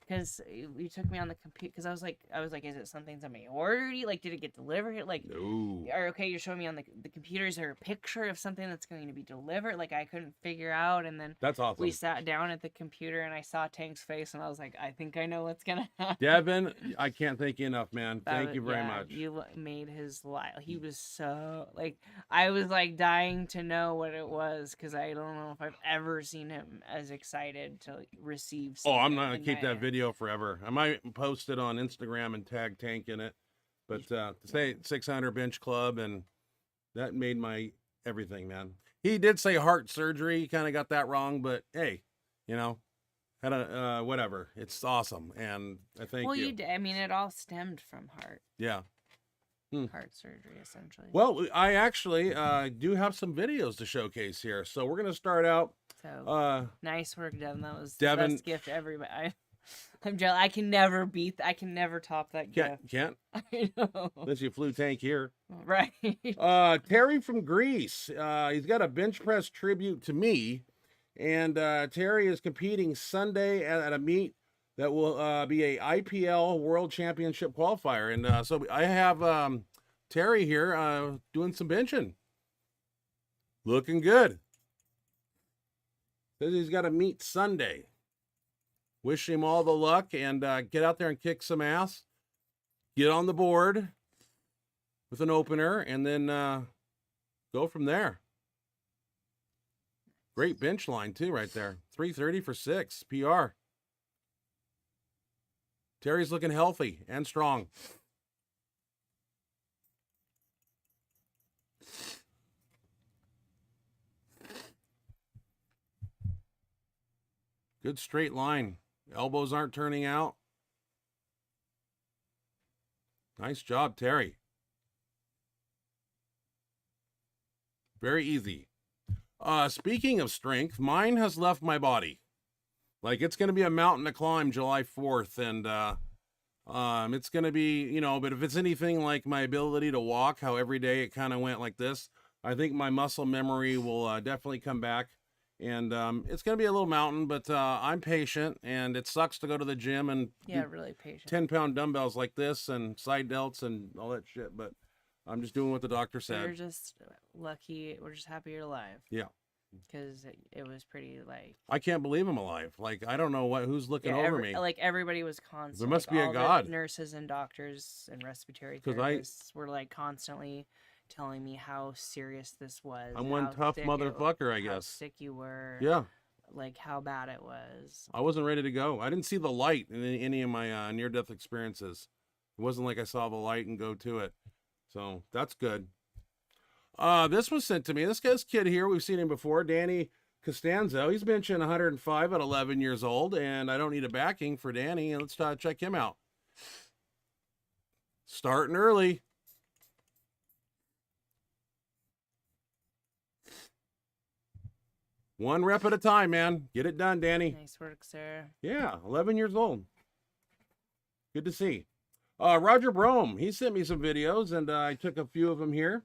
Because you took me on the computer. Because I was like, is it something somebody ordered? Like, did it get delivered? Like, no. Or okay, you're showing me on the computer. Is there a picture of something that's going to be delivered? Like, I couldn't figure out. And then that's awesome. We sat down at the computer, and I saw Tank's face, and I was like, I think I know what's gonna happen. Devin, I can't thank you enough, man. Thank you very much. You made his life. He was so like, I was like dying to know what it was, because I don't know if I've ever seen him as excited to receive something. Oh, I'm not gonna keep that video forever. I might post it on Instagram and tag Tank in it, but to say 600 bench club, and that made my everything, man. He did say heart surgery. He kind of got that wrong, but hey, had a whatever. It's awesome, and I thank you. Well, you did. I mean, it all stemmed from heart. Yeah. Heart surgery, essentially. Well, I actually do have some videos to showcase here, so we're gonna start out. So nice work, Devin. That was Devin, the best gift to everybody. I'm jealous. I can never top that gift. Can't. I know. Unless you flew Tank here. Right. Terry from Greece. He's got a bench press tribute to me, and Terry is competing Sunday at a meet that will be a IPL World Championship qualifier, and so I have Terry here doing some benching. Looking good. Says he's got a meet Sunday. Wish him all the luck, and get out there and kick some ass. Get on the board with an opener, and then go from there. Great bench line, too, right there. 330 for 6, PR. Terry's looking healthy and strong. Good straight line. Elbows aren't turning out. Nice job, Terry. Very easy. Speaking of strength, mine has left my body. Like, it's going to be a mountain to climb July 4th, and it's going to be, but if it's anything like my ability to walk, how every day it kind of went like this, I think my muscle memory will definitely come back, And it's going to be a little mountain, but I'm patient, and it sucks to go to the gym and Yeah, do really patient. 10-pound dumbbells like this and side delts and all that shit. But I'm just doing what the doctor We're said. just lucky. We're just happy you're alive. Yeah. Because it was pretty like. I can't believe I'm alive. Like, I don't know who's looking over me. Like everybody was constant. There must like, be a all the God. nurses and doctors and respiratory 'Cause therapists were like constantly telling me how serious this was. I'm one how tough sick motherfucker, I how guess. sick you were. Yeah. Like how bad it was. I wasn't ready to go. I didn't see the light in any of my near-death experiences. It wasn't like I saw the light and go to it. So that's good. This was sent to me. This guy's kid here, we've seen him before, Danny Costanzo. He's benching 105 at 11 years old, and I don't need a backing for Danny. Let's check him out. Starting early. One rep at a time, man. Get it done, Danny. Nice work, sir. Yeah, 11 years old. Good to see. Roger Brome, he sent me some videos, and I took a few of them here.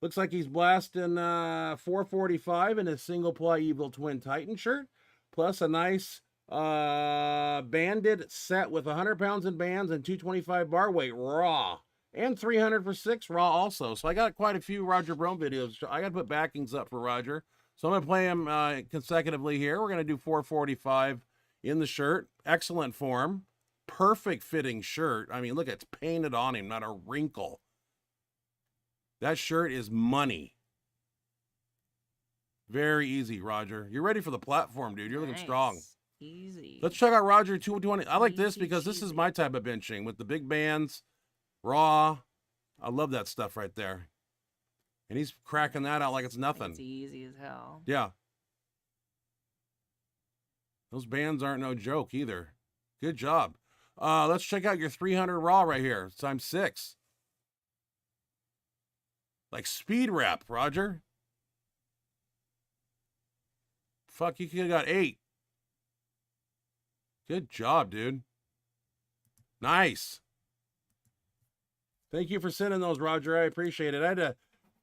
Looks like he's blasting 445 in his single-ply Evil Twin Titan shirt, plus a nice banded set with 100 pounds in bands and 225 bar weight raw, and 300 for 6 raw also. So I got quite a few Roger Brome videos. I got to put backings up for Roger. So I'm going to play him consecutively here. We're going to do 445 in the shirt. Excellent form. Perfect fitting shirt. I mean, look, it's painted on him, not a wrinkle. That shirt is money. Very easy, Roger. You're ready for the platform, dude. You're looking strong. Easy. Let's check out Roger 220. I like this Easy because this is cheesy. my type of benching with the big bands, raw. I love that stuff right there. And he's cracking that out like it's nothing. It's easy as hell. Yeah. Those bands aren't no joke either. Good job. Let's check out your 300 raw right here. Times 6. Like speed rep, Roger. Fuck, you could have got 8. Good job, dude. Nice. Thank you for sending those, Roger. I appreciate it.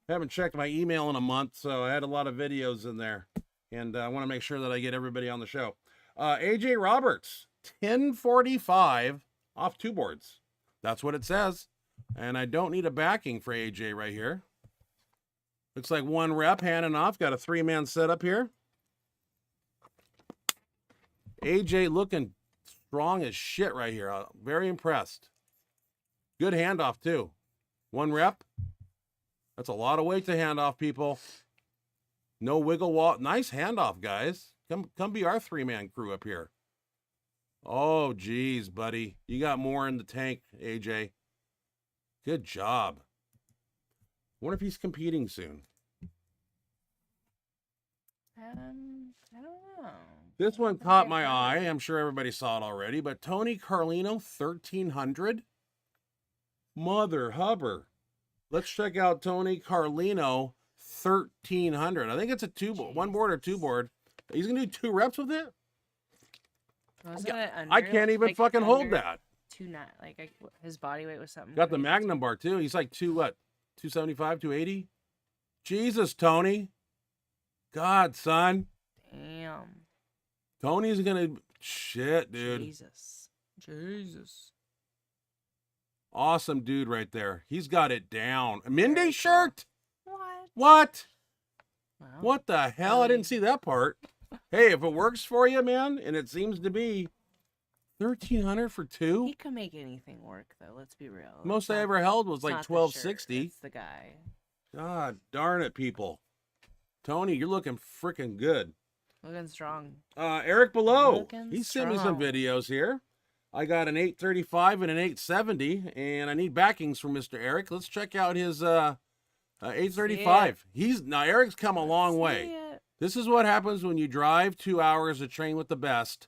Haven't checked my email in a month, so I had a lot of videos in there. And I want to make sure that I get everybody on the show. AJ Roberts, 1045 off 2 boards. That's what it says. And I don't need a backing for AJ right here. Looks like 1 rep, handing off. Got a 3-man setup here. AJ looking strong as shit right here. Very impressed. Good handoff, too. 1 rep. That's a lot of weight to hand off, people. No wiggle wall. Nice handoff, guys. Come be our 3-man crew up here. Oh, geez, buddy. You got more in the tank, AJ. Good job. Wonder if he's competing soon. I don't know. This one caught my eye. I'm sure everybody saw it already, but Tony Carlino, 1300. Mother hubber. Let's check out Tony Carlino, 1300. I think it's a 1 board or 2 board. He's going to do 2 reps with it? Wasn't it I under, can't even like, fucking hold under that. 290? Like his body weight was something. Got the crazy. Magnum bar too. He's like 275, 280? Jesus, Tony. God, son. Damn. Tony's going to... Shit, dude. Jesus. Awesome dude right there. He's got it down. A Mindy Very cool. shirt? What? What? Wow. What the hell? I didn't see that part. Hey, if it works for you, man, and it seems to be 1,300 for 2. He can make anything work, though. Let's be real. Most It's I not- ever held was it's like not the shirt, 1260. It's the guy. God darn it, people. Tony, you're looking freaking good. Looking strong. Eric Below. Looking He sent me some strong. videos here. I got an 835 and an 870, and I need backings from Mr. Eric. Let's check out his 835. Now Eric's come a long way. See it. This is what happens when you drive 2 hours to train with the best.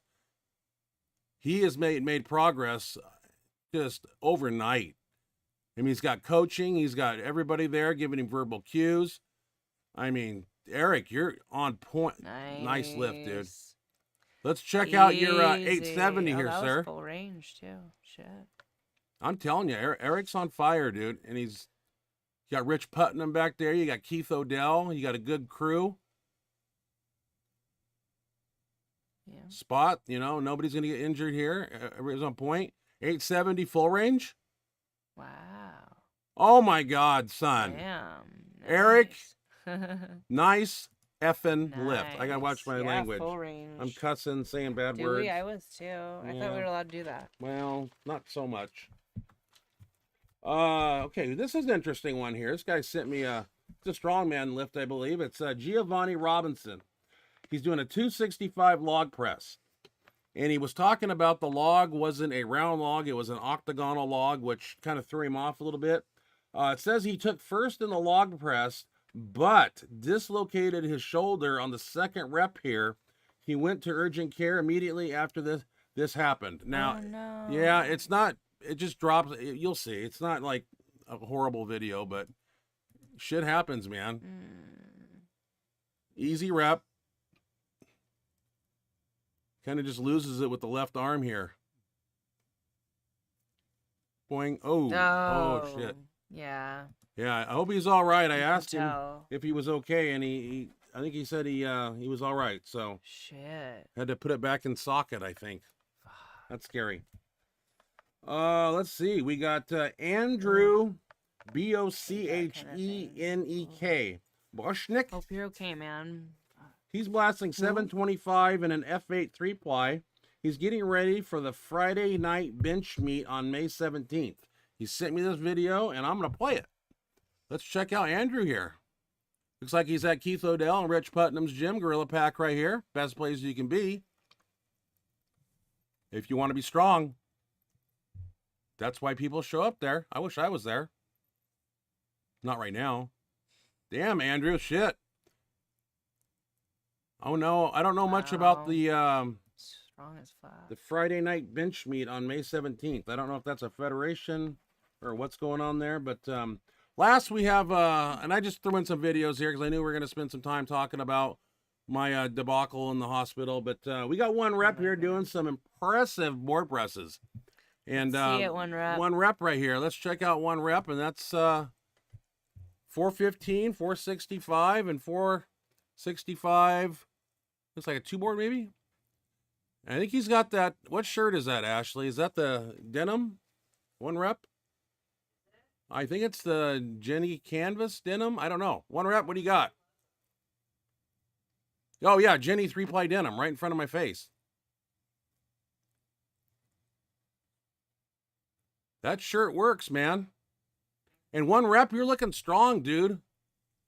He has made progress just overnight. I mean, he's got coaching. He's got everybody there giving him verbal cues. I mean, Eric, you're on point. Nice lift, dude. Let's check out your 870 Oh, here, that was sir. full range too. Shit. I'm telling you, Eric's on fire, dude. And you got Rich Putnam back there. You got Keith Odell. You got a good crew. Yeah. Spot, you know, nobody's going to get injured here. Everybody's on point. 870 full range. Wow. Oh my God, son. Damn. Eric, Nice. nice effing lift. I got to watch Nice. my Yeah, language. full range. I'm cussing, saying bad Do words. we? I was too. I thought we were allowed to do that. Well, not so much. Okay, this is an interesting one here. This guy sent me it's a strongman lift, I believe. It's Giovanni Robinson. He's doing a 265 log press. And he was talking about the log wasn't a round log, it was an octagonal log, which kind of threw him off a little bit. It says he took first in the log press, but dislocated his shoulder on the second rep here. He went to urgent care immediately after this happened. Now, Oh, no. yeah, it's not, it just drops. You'll see. It's not like a horrible video, but shit happens, man. Easy rep. Kind of just loses it with the left arm here. Boing. Oh, shit. Yeah. Yeah, I hope he's all right. I You can asked him tell. if he was okay, and I think he said he was all right. So Shit. had to put it back in socket, I think. That's scary. Let's see. We got Andrew Bochenek Boschnick. Hope you're okay, man. He's blasting 725 in an F8 3-ply. He's getting ready for the Friday night bench meet on May 17th. He sent me this video, and I'm going to play it. Let's check out Andrew here. Looks like he's at Keith Odell and Rich Putnam's gym, Gorilla Pack right here. Best place you can be. If you want to be strong. That's why people show up there. I wish I was there. Not right now. Damn, Andrew, shit. Oh no, I don't know much about the Strong as fuck. the Friday night bench meet on May 17th. I don't know if that's a federation or what's going on there, but last we have and I just threw in some videos here because I knew we were going to spend some time talking about my debacle in the hospital, but we got one rep here doing some impressive board presses. And See it, one rep. One rep right here. Let's check out one rep, and that's 415, 465, and 465. Looks like a 2-board maybe. I think he's got that. What shirt is that, Ashley? Is that the denim? One rep? I think it's the Jenny Canvas denim. I don't know. One rep. What do you got? Oh yeah, Jenny 3-ply denim right in front of my face. That shirt works, man. And one rep, you're looking strong, dude.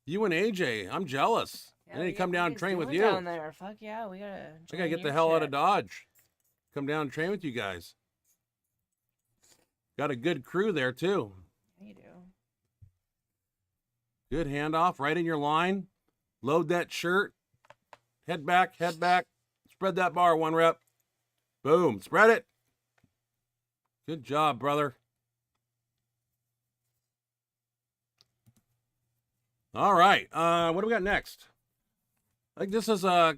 You and AJ, I'm jealous. I need to come down and train with you. Down there. Fuck yeah, we gotta. I gotta get the hell out of Dodge. Come down and train with you guys. Got a good crew there too. You do. Good handoff, right in your line. Load that shirt. Head back, head back. Spread that bar, one rep. Boom, spread it. Good job, brother. All right, what do we got next? I think this is a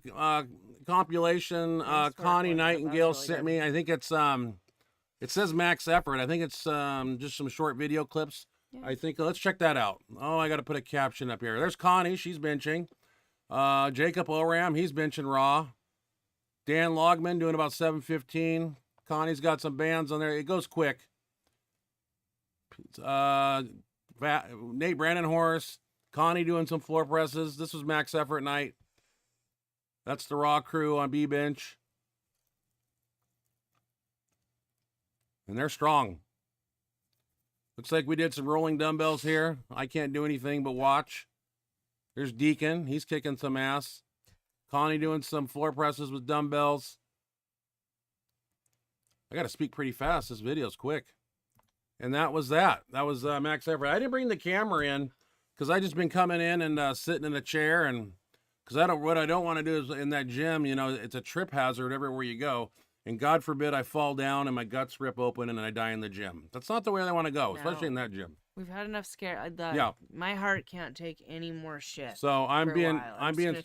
compilation Connie Nightingale sent me. I think it's it says max effort. I think it's just some short video clips. Yeah. I think let's check that out. Oh, I got to put a caption up here. There's Connie, she's benching. Jacob Oram, he's benching raw. Dan Logman doing about 715. Connie's got some bands on there. It goes quick. Nate Brandon-Horst. Connie doing some floor presses. This was max effort night. That's the raw crew on B bench. And they're strong. Looks like we did some rolling dumbbells here. I can't do anything but watch. There's Deacon. He's kicking some ass. Connie doing some floor presses with dumbbells. I got to speak pretty fast. This video's quick. And that was that. That was max effort. I didn't bring the camera in because I just been coming in and sitting in a chair, and because what I don't want to do is in that gym, you know, it's a trip hazard everywhere you go, and God forbid I fall down and my guts rip open and I die in the gym. That's not the way I want to go, especially in that gym. We've had enough scare. Yeah. My heart can't take any more shit. So I'm being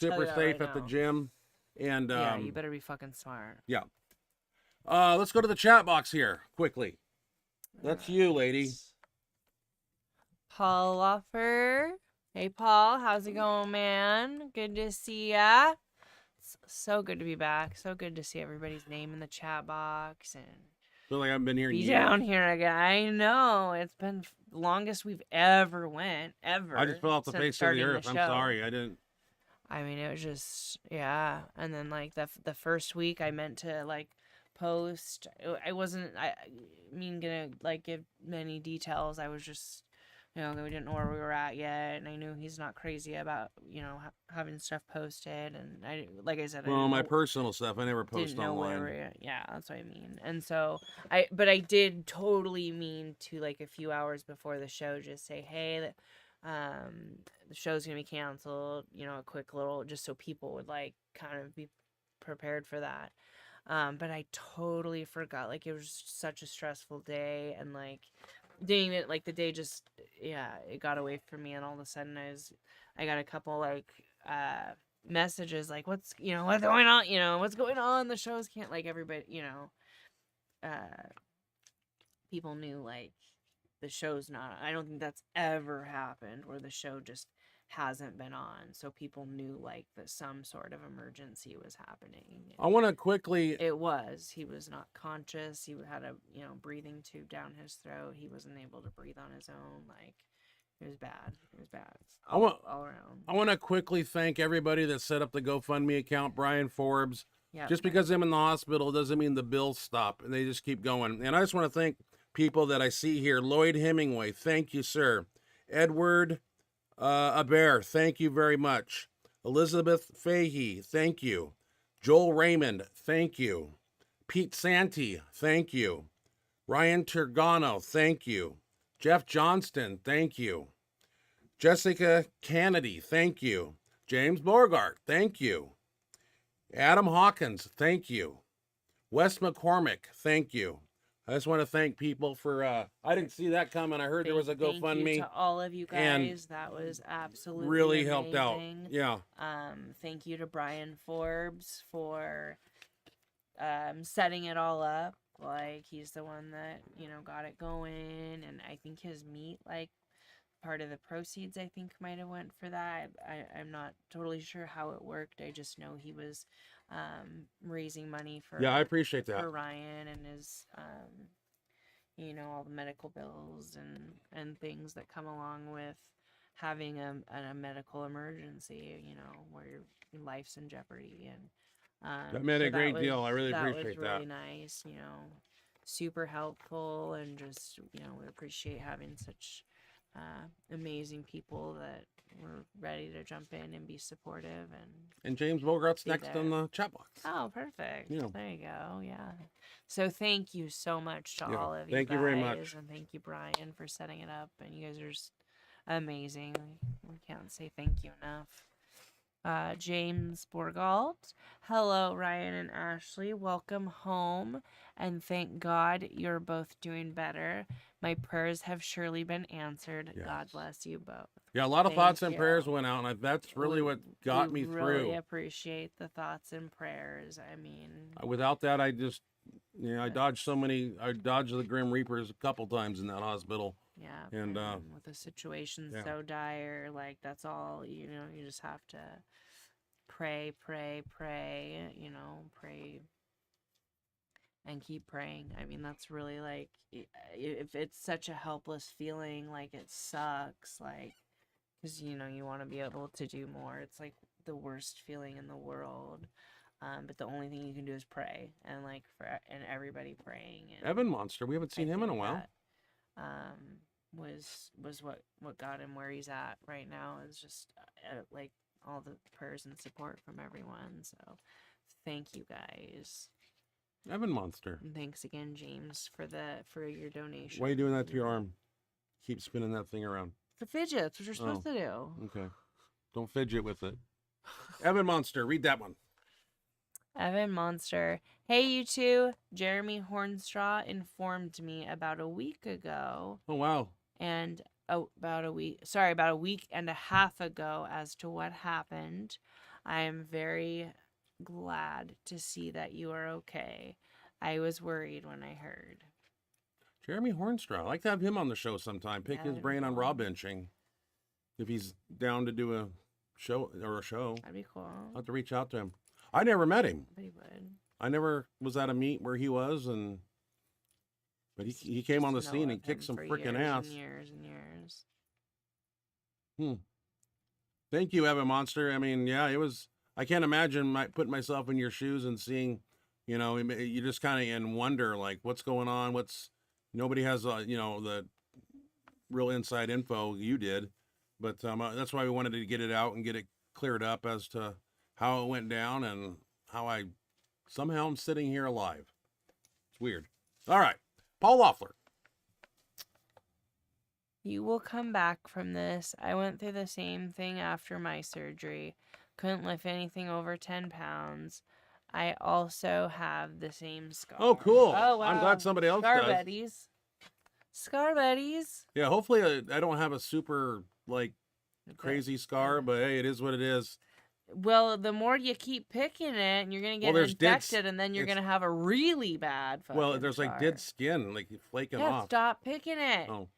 super safe right at the now. gym, and yeah, you better be fucking smart. Yeah. Let's go to the chat box here quickly. That's you, lady. Paul Loffer. Hey, Paul. How's it going, man? Good to see ya. It's so good to be back. So good to see everybody's name in the chat box and Feel like I haven't been here in be years. down here again. I know it's been the longest we've ever went ever. I just fell off the since face of the starting earth. I'm show. sorry. I didn't. I mean, it was just, yeah. And then like the first week I meant to like post. I wasn't, I mean, gonna like give many details. I was just, we didn't know where we were at yet, and I knew he's not crazy about having stuff posted. And like I said, I Well, didn't my know, personal stuff, I never post didn't know where online. we're. Yeah, that's what I mean. And so but I did totally mean to like a few hours before the show just say, hey, the show's gonna be canceled. A quick little, just so people would like kind of be prepared for that. But I totally forgot. Like, it was such a stressful day, and like didn't even like the day just, yeah, it got away from me, and all of a sudden I got a couple like messages like, what's going on, what's going on, the shows can't, like, everybody, people knew like the show's not, I don't think that's ever happened where the show just hasn't been on, so people knew like that some sort of emergency was happening. I want to quickly. He was not conscious. He had a breathing tube down his throat. He wasn't able to breathe on his own. Like, it was bad all around. I want to quickly thank everybody that set up the GoFundMe account. Brian Forbes. Yeah, Just because I'm in the hospital doesn't mean the bills stop, and they just keep going. And I just want to thank people that I see here. Lloyd Hemingway, thank you, sir. Edward Aber, thank you very much. Elizabeth Fahey, thank you. Joel Raymond, thank you. Pete Santee, thank you. Ryan Turgano, thank you. Jeff Johnston, thank you. Jessica Kennedy, thank you. James Borgart, thank you. Adam Hawkins, thank you. Wes McCormick, thank you. I just want to thank people for, I didn't see that coming. I heard there was a Thank GoFundMe. you to all of you and guys. That was absolutely really helped out. amazing. Yeah. Thank you to Brian Forbes for setting it all up. Like, he's the one that, got it going, and I think his meat, like, part of the proceeds, I think, might have went for that. I'm not totally sure how it worked. I just know he was raising money for, Yeah, I appreciate that. for Ryan and his all the medical bills and things that come along with having a medical emergency, where your life's in jeopardy. And That made a great deal. I really that appreciate was really that. nice, super helpful, and just, we appreciate having such amazing people that were ready to jump in and be supportive. And James Bogart's Be next there. on the chat box. Oh, perfect. Yeah. There you go. Yeah. So thank you so much to Yeah, all of you thank you very much. and thank you, Brian, for setting it up. And you guys are just amazing. We can't say thank you enough. James Borgalt. Hello, Ryan and Ashley. Welcome home, and thank God you're both doing better. My prayers have surely been answered. Yes. God bless you both. Yeah, a lot of Thank thoughts and you. prayers went out, and that's really what got me We really through. appreciate the thoughts and prayers. I mean, Without that, I just, I dodged the Grim Reapers a couple times in that hospital. yeah. And, with the situation yeah. so dire, like, that's all, you just have to pray, pray and keep praying. I mean, that's really, like, if it's such a helpless feeling, like, it sucks, like, because, you want to be able to do more. It's, like, the worst feeling in the world. But the only thing you can do is pray, and, like, and everybody praying. And Evan Monster, we haven't seen him in a while. that, was what got him where he's at right now, is just like all the prayers and support from everyone. So thank you guys. Evan Monster. And thanks again, James, for your donation. Why are you doing that to your arm? Keep spinning that thing around. The fidgets, what you're supposed to do. Okay. Don't fidget with it. Evan Monster, read that one. Evan Monster. Hey, you two. Jeremy Hornstraw informed me about a week ago, Oh, wow. and about a week and a half ago, as to what happened. I am very glad to see that you are okay. I was worried when I heard. Jeremy Hornstraw. I'd like to have him on the show sometime. Pick Yeah, his that'd brain be on cool. raw benching. If he's down to do a show. That'd be cool. I'll have to reach out to him. I never met him. But he would. I never was at a meet where he was, but he came on the Just know scene of and kicked him some for freaking years ass. and years and years. Thank you, Evan Monster. I mean, yeah, it was. I can't imagine putting myself in your shoes and seeing, you just kind of in wonder, like, what's going on? Nobody has, the real inside info. You did, but that's why we wanted to get it out and get it cleared up as to how it went down and how somehow I'm sitting here alive. It's weird. All right, Paul Loeffler. You will come back from this. I went through the same thing after my surgery. Couldn't lift anything over 10 pounds. I also have the same scar. Oh, cool. Oh, wow. I'm glad somebody else Scar does. buddies. Scar buddies. Yeah, hopefully I don't have a super, crazy scar, but hey, it is what it is. Well, the more you keep picking it, and you're going to get infected, and then you're going to have a really bad fucking there's scar. dead skin, flaking off. Stop picking it. Oh.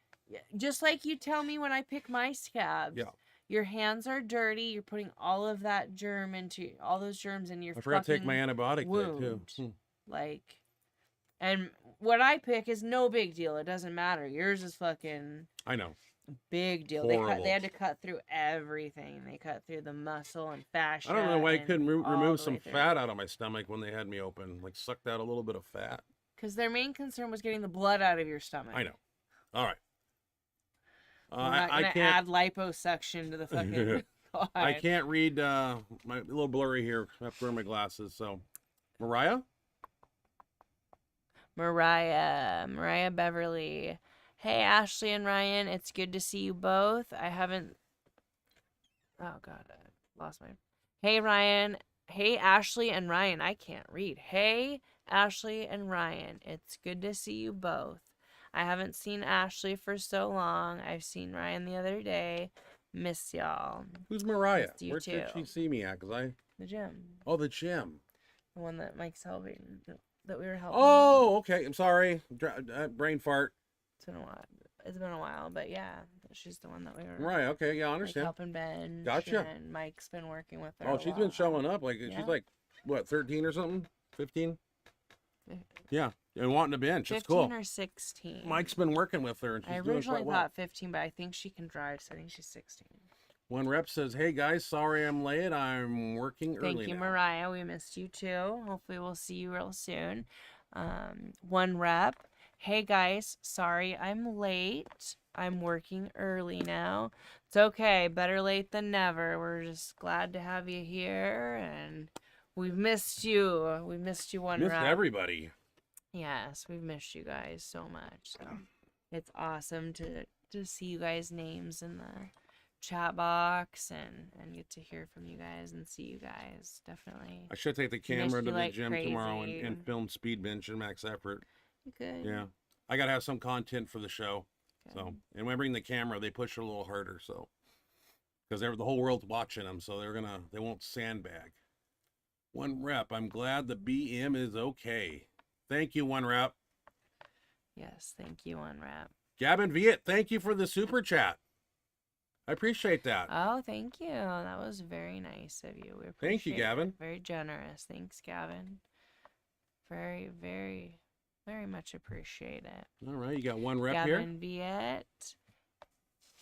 Just like you tell me when I pick my scabs. Yeah. Your hands are dirty. You're putting all of that all those germs in your I forgot to take my fucking antibiotic wound. too. And what I pick is no big deal. It doesn't matter. Yours is fucking I know. big deal. Horrible. They had to cut through everything. They cut through the muscle and fascia. I don't know why I and couldn't all remove the some way through. fat out of my stomach when they had me open. Sucked out a little bit of fat. Because their main concern was getting the blood out of your stomach. I know. All right. We're not I gonna can't add liposuction to the fucking. God. I can't read my little blurry here. I have to wear my glasses. So, Mariah. Mariah Beverly. Hey, Ashley and Ryan. It's good to see you both. I haven't. Oh, God. I lost my. Hey, Ryan. Hey, Ashley and Ryan. I can't read. Hey, Ashley and Ryan. It's good to see you both. I haven't seen Ashley for so long. I've seen Ryan the other day. Miss y'all. Who's Mariah? Missed you Where did too. she see me at? The gym. Oh, the gym. The one that Mike's helping. That we were helping. Oh, okay. I'm sorry. Brain fart. It's been a while. It's been a while, but yeah, she's the one that we were Right. Okay. Yeah, I like, understand. helping bench. Gotcha. And Mike's been working with her. Oh, a she's been lot. showing up. Yeah. She's what, 13 or something? 15? Fif- Yeah. And wanting to bench. That's 15 cool. or 16. Mike's been working with her, and she's I doing originally quite well. thought 15, but I think she can drive, so I think she's 16. One rep says, "Hey guys, sorry I'm late. I'm working early Thank you, now." Mariah. We missed you too. Hopefully, we'll see you real soon. One rep. Hey guys, sorry I'm late. I'm working early now. It's okay. Better late than never. We're just glad to have you here, and we've missed you. We missed you, one Missed rep. everybody. Yes, we've missed you guys so much. So it's awesome to see you guys' names in the chat box and get to hear from you guys and see you guys. Definitely. I should take the Missed camera to you the like gym tomorrow crazy. and film speed bench and max effort. Good. Yeah, I gotta have some content for the show. Good. So, and when I bring the camera, they push it a little harder. So, because the whole world's watching them, so they won't sandbag. One rep. I'm glad the BM is okay. Thank you, one rep. Yes, thank you, one rep. Gavin Viet, thank you for the super chat. I appreciate that. Oh, thank you. That was very nice of you. We Thank you, appreciate Gavin. it. Very generous. Thanks, Gavin. Very, very, very much appreciate it. All right, you got one rep here. Gavin Viet.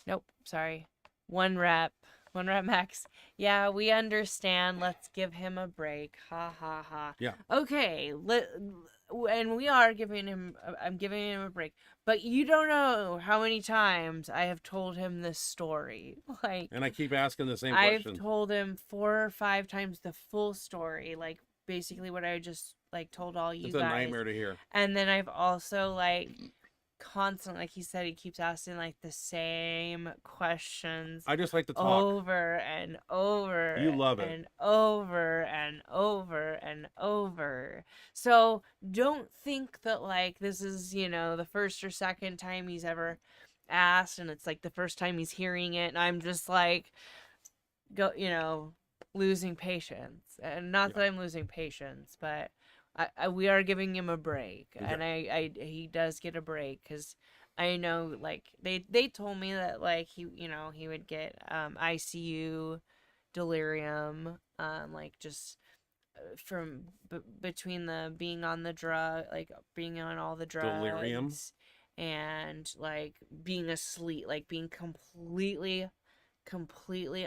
Nope, sorry. One rep. One rep max. Yeah, we understand. Let's give him a break. Ha ha ha. Yeah. Okay. And we are giving him. I'm giving him a break. But you don't know how many times I have told him this story. And I keep asking the same I've question. told him 4 or 5 times the full story, basically what I just told all you It's guys. a nightmare to hear. And then I've also constantly, like he said, he keeps asking the same questions I just like to talk. over and over. You love it. And over and over and over. So don't think that this is, the first or second time he's ever asked, and it's the first time he's hearing it, and I'm just losing patience. And not that I'm losing patience, but we are giving him a break, Okay. and he does get a break, because I know they told me that he would get ICU delirium, just between the being on the drug, like being on all the drugs, Delirium. and like being asleep, like being completely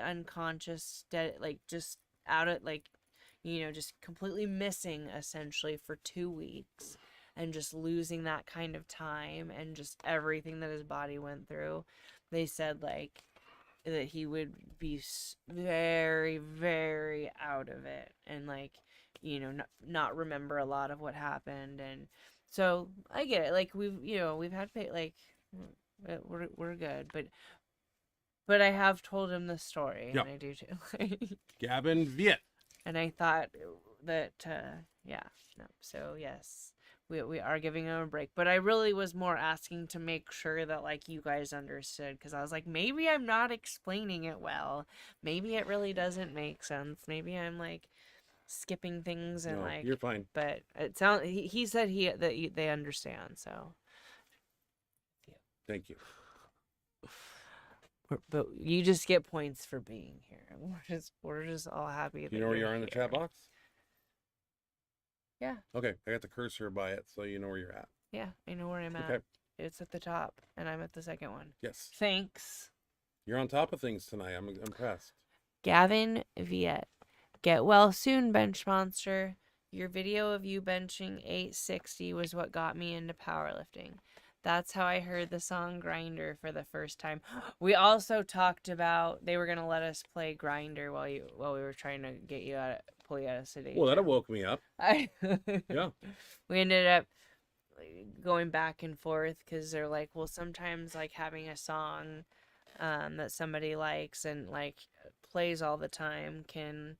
unconscious, like just out of like, just completely missing essentially for 2 weeks, and just losing that kind of time and just everything that his body went through. They said like that he would be very, very out of it, and like, not remember a lot of what happened. And so I get it. Like we've had like we're good, but I have told him the story, Yep. and I do too. Gavin Viet. And I thought that, yeah, no. So yes, we are giving him a break, but I really was more asking to make sure that like you guys understood, because I was like, maybe I'm not explaining it well, maybe it really doesn't make sense, maybe I'm like skipping things, and No, like you're fine. But it sounds he said they understand, so Thank you. but you just get points for being here. We're just all happy. Do you know where you are in the chat box? Yeah. Okay, I got the cursor by it, so you know where you're at. Yeah, I know where I'm at. Okay. It's at the top, and I'm at the second one. Yes. Thanks. You're on top of things tonight. I'm impressed. Gavin Viet. Get well soon, Benchmonster. Your video of you benching 860 was what got me into powerlifting. That's how I heard the song Grinder for the first time. We also talked about they were going to let us play Grinder while we were trying to pull you out of sedation. Well, that woke me up. Yeah. We ended up going back and forth because they're like, well, sometimes like having a song that somebody likes and like plays all the time can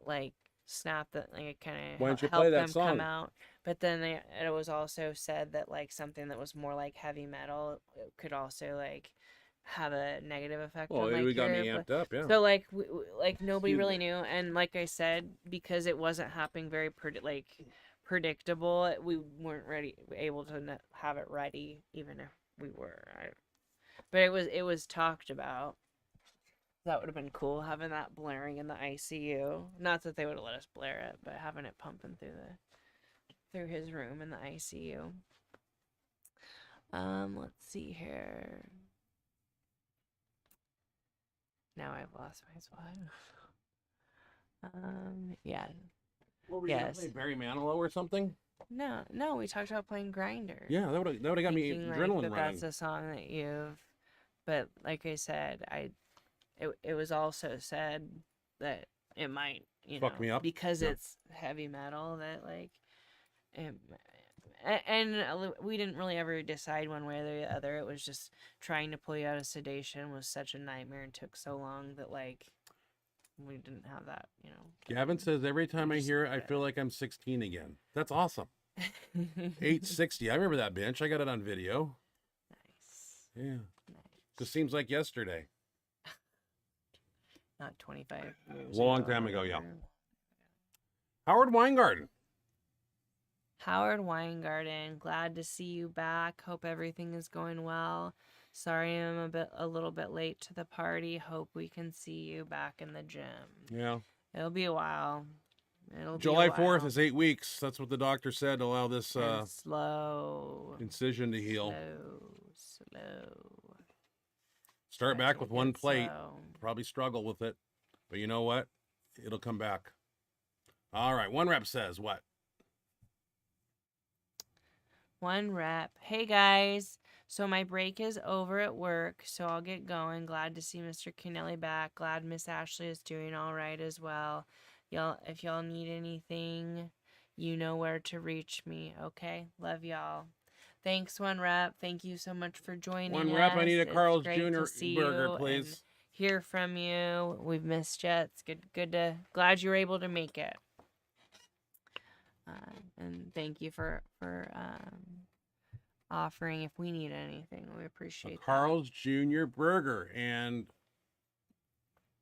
like snap that, like kind of Why don't you help play that them song? come out. But then it was also said that like something that was more like heavy metal could also like have a negative effect Well, on like it got me your amped up, yeah. So like like nobody Excuse really knew, and like I said, because it wasn't happening very predictable, we weren't able to have it ready, even if we were. But it was talked about. That would have been cool, having that blaring in the ICU. Not that they would have let us blare it, but having it pumping through his room in the ICU. Let's see here. Now I've lost my spot. Yeah. What were you gonna play, Barry Manilow or something? No, we talked about playing Grinder. Yeah, that would have got me Thinking, adrenaline like, running. that's a song that you've. But like I said, it was also said that it might, Fuck me up. because Yeah. it's heavy metal, that like, and we didn't really ever decide one way or the other. It was just trying to pull you out of sedation was such a nightmare and took so long that like we didn't have that, Gavin says every time I Just hear it, I like feel like I'm 16 again. That's awesome. 860. I remember that bench. I got it on video. Nice. Yeah. Nice. Just seems like yesterday. Not 25 years Long ago, time ago, yeah. whatever. Howard Weingarten. Howard Weingarten, glad to see you back. Hope everything is going well. Sorry I'm a little bit late to the party. Hope we can see you back in the gym. Yeah. It'll be a while. July 4th is 8 weeks. That's what the doctor said to allow this And slow. incision to heal. Slow. Start Gotta back take with one it plate. slow. Probably struggle with it. But you know what? It'll come back. All right. One rep says what? One rep. Hey guys. So my break is over at work, so I'll get going. Glad to see Mr. Kennelly back. Glad Miss Ashley is doing all right as well. If y'all need anything, you know where to reach me. Okay? Love y'all. Thanks, One Rep. Thank you so much for joining One us. rep. I need a It's Carl's great Jr. to see burger, you please. and hear from you. We've missed you. It's glad you were able to make it. And thank you for offering if we need anything. We appreciate A Carl's Jr. burger. And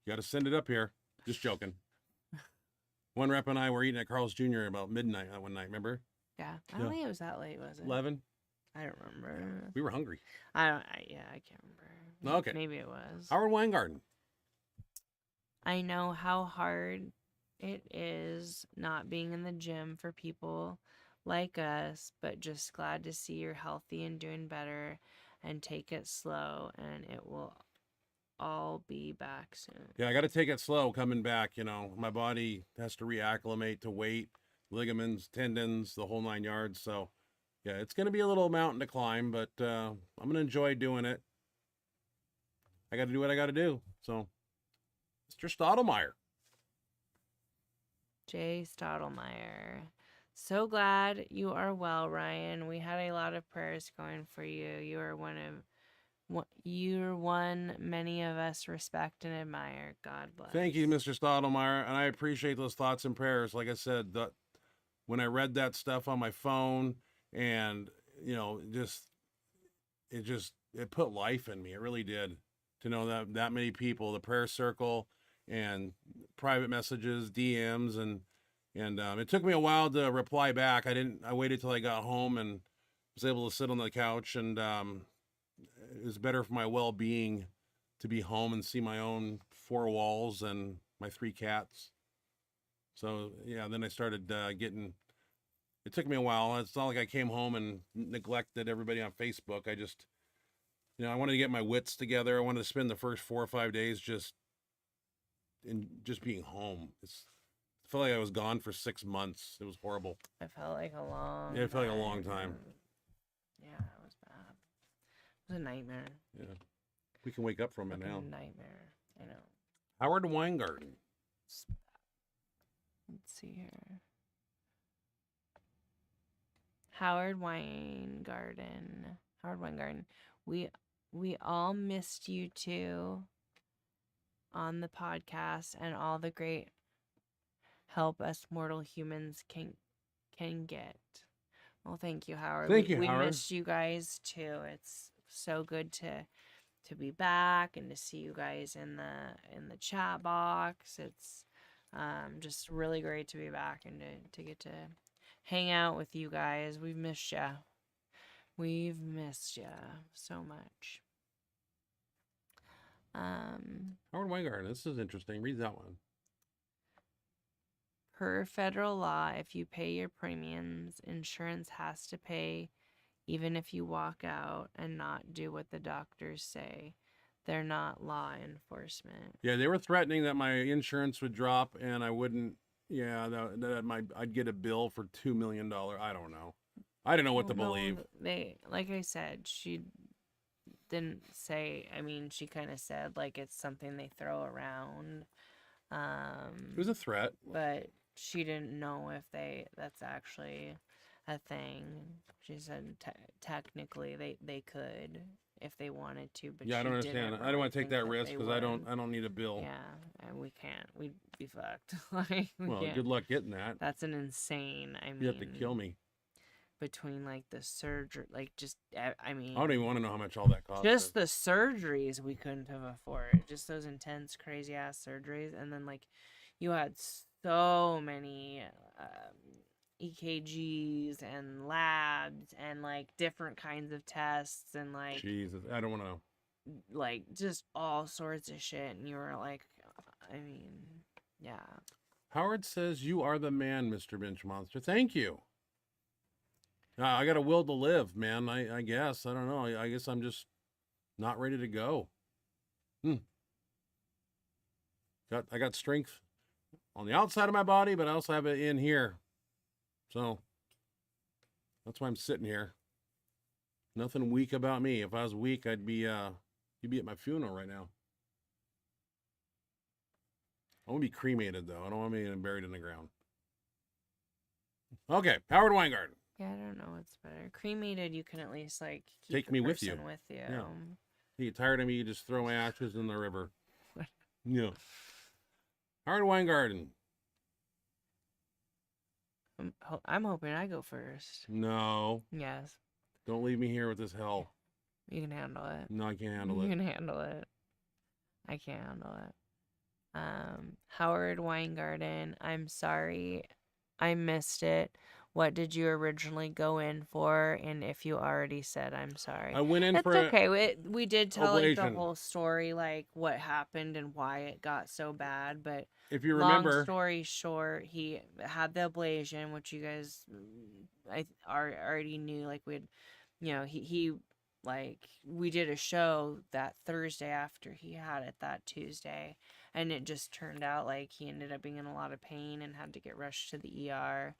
you got to send it up here. Just joking. One rep and I were eating at Carl's Jr. about midnight one night, remember? Yeah. I don't think it was that late, was it? 11? I don't remember. We were hungry. I can't remember. Okay. Maybe it was. Howard Weingarten. I know how hard it is not being in the gym for people like us, but just glad to see you're healthy and doing better, and take it slow and it will all be back soon. Yeah, I got to take it slow coming back. You know, my body has to reacclimate to weight, ligaments, tendons, the whole 9 yards. So, yeah, it's going to be a little mountain to climb, but I'm going to enjoy doing it. I got to do what I got to do. So, Mr. Stottlemyre. Jay Stottlemyre. So glad you are well, Ryan. We had a lot of prayers going for you. You're one many of us respect and admire. God bless. Thank you, Mr. Stottlemyre, and I appreciate those thoughts and prayers. Like I said, when I read that stuff on my phone, and you know, it put life in me. It really did, to know that many people, the prayer circle, and private messages, DMs, and it took me a while to reply back. I waited till I got home and was able to sit on the couch, and it was better for my well-being to be home and see my own four walls and my 3 cats. So yeah, then I started getting. It took me a while. It's not like I came home and neglected everybody on Facebook. I just, I wanted to get my wits together. I wanted to spend the first 4 or 5 days just being home. I felt like I was gone for 6 months. It was horrible. It felt like a long. Yeah, it felt like a long time. Yeah, it was bad. It was a nightmare. Yeah, we can wake up from it now. Nightmare. I know. Howard Weingarten. Let's see here. Howard Weingarten. We all missed you too on the podcast, and all the great help us mortal humans can get. Well, thank you, Howard. Thank you, we Howard. missed you guys too. It's so good to be back and to see you guys in the chat box. It's just really great to be back and to get to hang out with you guys. We've missed ya. We've missed ya so much. Howard Weingarten. This is interesting. Read that one. Per federal law, if you pay your premiums, insurance has to pay even if you walk out and not do what the doctors say. They're not law enforcement. Yeah, they were threatening that my insurance would drop and I wouldn't. Yeah, I'd get a bill for $2 million. I don't know. I don't know what to believe. They, like I said, she didn't say. I mean, she kind of said like it's something they throw around. It was a threat, but she didn't know if that's actually a thing. She said technically they could if they wanted to, but yeah, I don't understand. I don't want to take that risk because I don't need a bill. Yeah, and we can't. We'd be fucked. Like, well, can't. Good luck getting that. That's an insane. I mean, you have to kill me. Between like the surgery, like just I mean, I don't even want to know how much all that costs. Just the surgeries we couldn't have afforded. Just those intense, crazy ass surgeries, and then like you had so many EKGs and labs and like different kinds of tests and like Jesus, I don't want to know. Like just all sorts of shit, and you were like, I mean, yeah. Howard says you are the man, Mr. Benchmonster. Thank you. I got a will to live, man. I guess. I don't know. I guess I'm just not ready to go. I got strength on the outside of my body, but I also have it in here. So that's why I'm sitting here. Nothing weak about me. If I was weak, you'd be at my funeral right now. I want to be cremated though. I don't want to be buried in the ground. Okay, Howard Weingarten. Yeah, I don't know what's better. Cremated, you can at least like keep take me with you. Yeah. You get tired of me, you just throw my ashes in the river. Yeah. Howard Weingarten. I'm hoping I go first. No. Yes. Don't leave me here with this hell. You can handle it. No, I can't handle it. You can handle it. I can't handle it. Howard Weingarten, I'm sorry I missed it. what did you originally go in for? And if you already said, I'm sorry. I went in That's for a okay. We did tell like the ablation. whole story, like what happened and why it got so bad. But If you long remember, story short, he had the ablation, which you guys already knew. Like we'd, he like we did a show that Thursday after he had it that Tuesday, and it just turned out like he ended up being in a lot of pain and had to get rushed to the ER.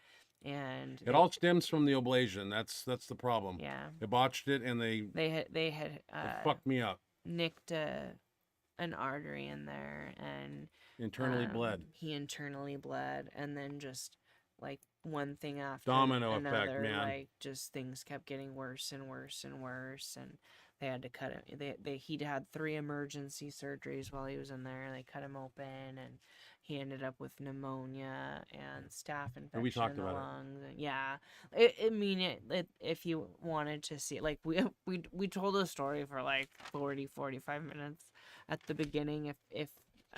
And it all stems from the ablation. That's the problem. yeah, They botched it, and they they had it fucked me up. nicked an artery in there, and Internally bled. he internally bled, and then just like one thing after Domino another, effect, man. like just things kept getting worse and worse and worse, and they had to cut him. He'd had 3 emergency surgeries while he was in there. They cut him open, and he ended up with pneumonia and staph infection we talked in the about it. lungs. And yeah, if you wanted to see, like we told a story for like 45 minutes at the beginning. If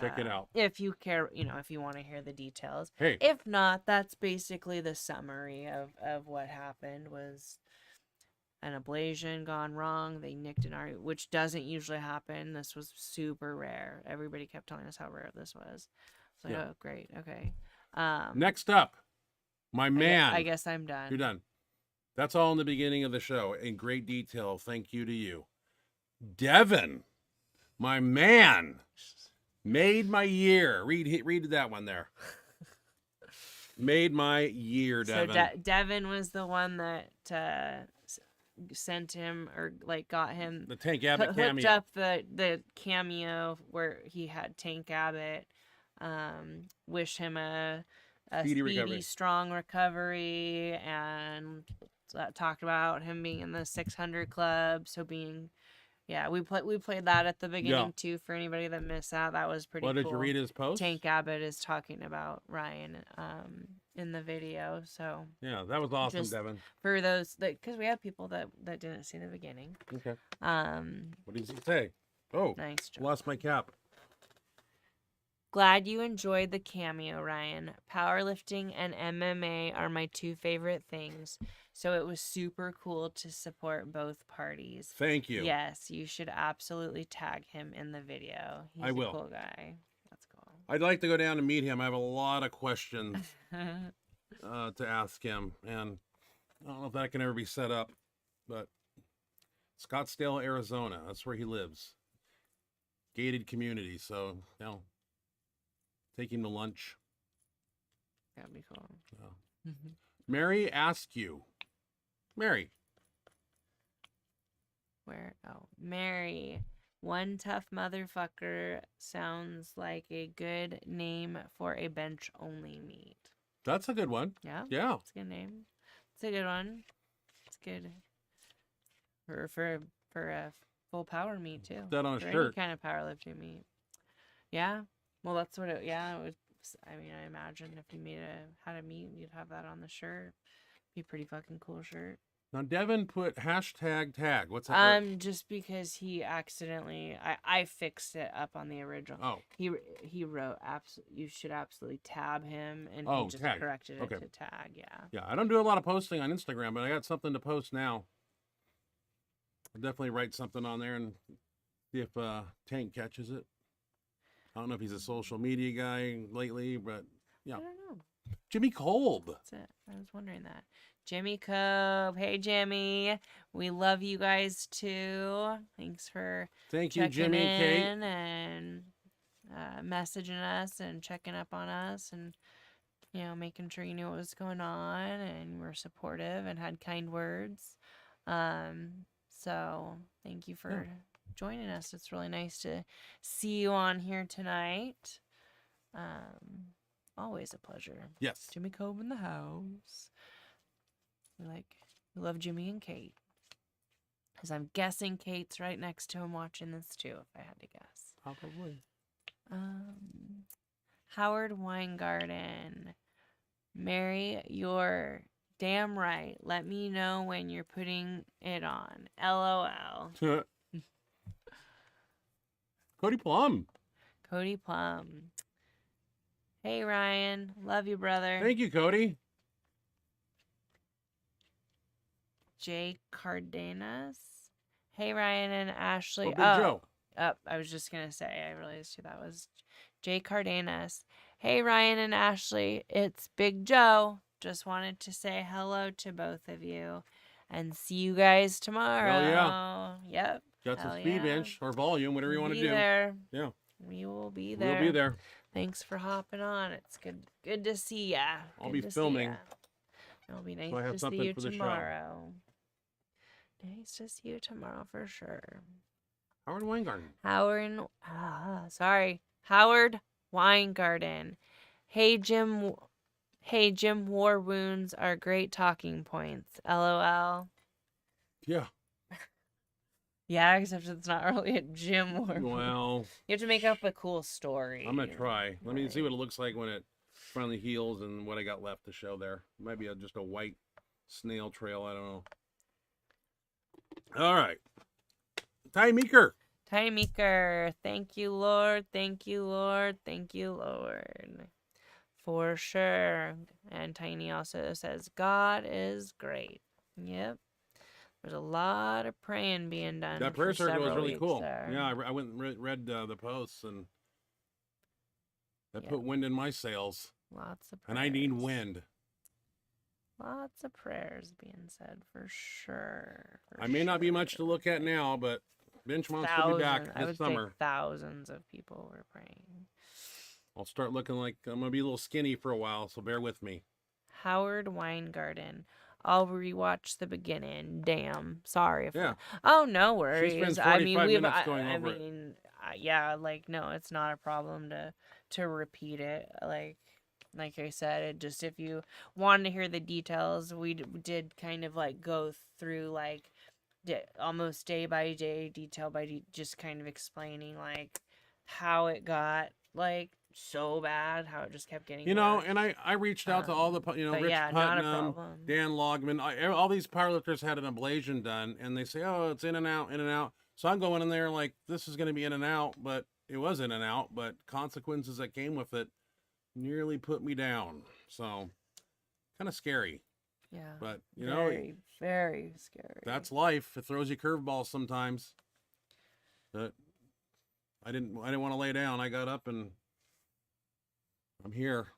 Check it out. if you care, if you want to hear the details. Hey, If not, that's basically the summary of what happened. Was an ablation gone wrong. They nicked an artery, which doesn't usually happen. This was super rare. Everybody kept telling us how rare this was. So Yeah. oh, great. Okay. next up, my man. I guess I'm done. You're done. That's all in the beginning of the show in great detail. Thank you to you. Devin, my man, made my year. Read that one there. Made my year, Devin. So Devin was the one that sent him, or like got him the Tank Abbott hooked cameo. up the Cameo where he had Tank Abbott. Wish him a Speedy recovery. strong recovery, and talked about him being in the 600 club. So we played that at the beginning too for anybody that missed that. That was pretty cool. Did you read his post? Tank Abbott is talking about Ryan in the video. So yeah, that was awesome, just Devin. for those because we have people that didn't see the beginning. Okay. What did he say? Oh, Nice job. lost my cap. Glad you enjoyed the Cameo, Ryan. Powerlifting and MMA are my 2 favorite things, so it was super cool to support both parties. Thank you. Yes, you should absolutely tag him in the video. He's I will. a cool guy. That's cool. I'd like to go down and meet him. I have a lot of questions to ask him, and I don't know if that can ever be set up, but Scottsdale, Arizona, that's where he lives. Gated community, so take him to lunch. That'd be cool. Mary Askew. Mary. Where? Oh, Mary. One tough motherfucker sounds like a good name for a bench-only meet. That's a good one. Yeah? Yeah. It's a good name. It's a good one. It's good for a full power meet too. That on a for shirt. Any kind of powerlifting meet. Yeah. Well, that's what it. Yeah. It was. I mean, I imagine if you had a meet, you'd have that on the shirt. Be a pretty fucking cool shirt. Now Devin put #tag. What's that? Just because he accidentally, I fixed it up on the original. Oh. He wrote you should absolutely tab him, and Oh, he just tag. corrected it Okay. to tag. Yeah. Yeah, I don't do a lot of posting on Instagram, but I got something to post now. I'll definitely write something on there and see if Tank catches it. I don't know if he's a social media guy lately, but yeah. I don't know. Jimmy Kolb. That's it. I was wondering that. Jimmy Cobe. Hey, Jimmy. We love you guys too. Thanks for Thank you, checking Jimmy, Kate. in and messaging us and checking up on us and, making sure you knew what was going on and were supportive and had kind words. So thank you for joining us. It's really nice to see you on here tonight. Always a pleasure. Yes. Jimmy Cobe in the house. We love Jimmy and Kate. Because I'm guessing Kate's right next to him watching this too, if I had to guess. Probably. Howard Weingarten. Mary, you're damn right. Let me know when you're putting it on. LOL. Cody Plum. Cody Plum. Hey, Ryan. Love you, brother. Thank you, Cody. Jay Cardenas. Hey, Ryan and Ashley. Oh, Big Joe. I was just going to say, I realized who that was. Jay Cardenas. Hey, Ryan and Ashley. It's Big Joe. Just wanted to say hello to both of you and see you guys tomorrow. Hell yeah. Yep. Got some Hell speed yeah. bench or volume, whatever you want to Be do. there. Yeah. We will be there. We'll be there. Thanks for hopping on. It's good to see ya. I'll Good be to see filming. ya. It'll be nice So I have to see something you for the show. tomorrow. Nice to see you tomorrow for sure. Howard Weingarten. Howard Weingarten. Hey Jim. Hey Jim. War wounds are great talking points. LOL. Yeah. Yeah, except it's not really a gym war. Well, You have to make up a cool story. I'm gonna try. Let me see Right. what it looks like when it finally heals and what I got left to show there. Might be just a white snail trail. I don't know. All right. Ty Meeker. Tiny Meeker, thank you, Lord. Thank you, Lord. Thank you, Lord. For sure. And Tiny also says, God is great. Yep. There's a lot of praying being done. That prayer for circle was several really weeks cool. there. Yeah, I went and read the posts, and that Yeah. put wind in my sails. Lots of prayers. And I need wind. Lots of prayers being said for sure. I may not be much to look at now, but Benchmonster will be back I would this summer. say thousands of people were praying. I'll start looking like I'm gonna be a little skinny for a while, so bear with me. Howard Weingarten. I'll rewatch the beginning. Damn. Sorry if Yeah. Oh, no worries. spends I mean, 45 we've minutes going I over it. mean, yeah, like no, it's not a problem to repeat it. Like I said, it just if you wanted to hear the details, we did kind of like go through like almost day by day, detail by just kind of explaining like how it got like so bad, how it just kept getting worse. And I reached out to all the, But Rich yeah, not a Putnam, problem. Dan Logman, all these powerlifters had an ablation done, and they say, oh, it's in and out, in and out. So I'm going in there like, this is going to be in and out, but it was in and out, but consequences that came with it nearly put me down. So kind of scary, Yeah. but very, very scary. that's life. It throws you curveballs sometimes. But I didn't want to lay down. I got up and I'm here.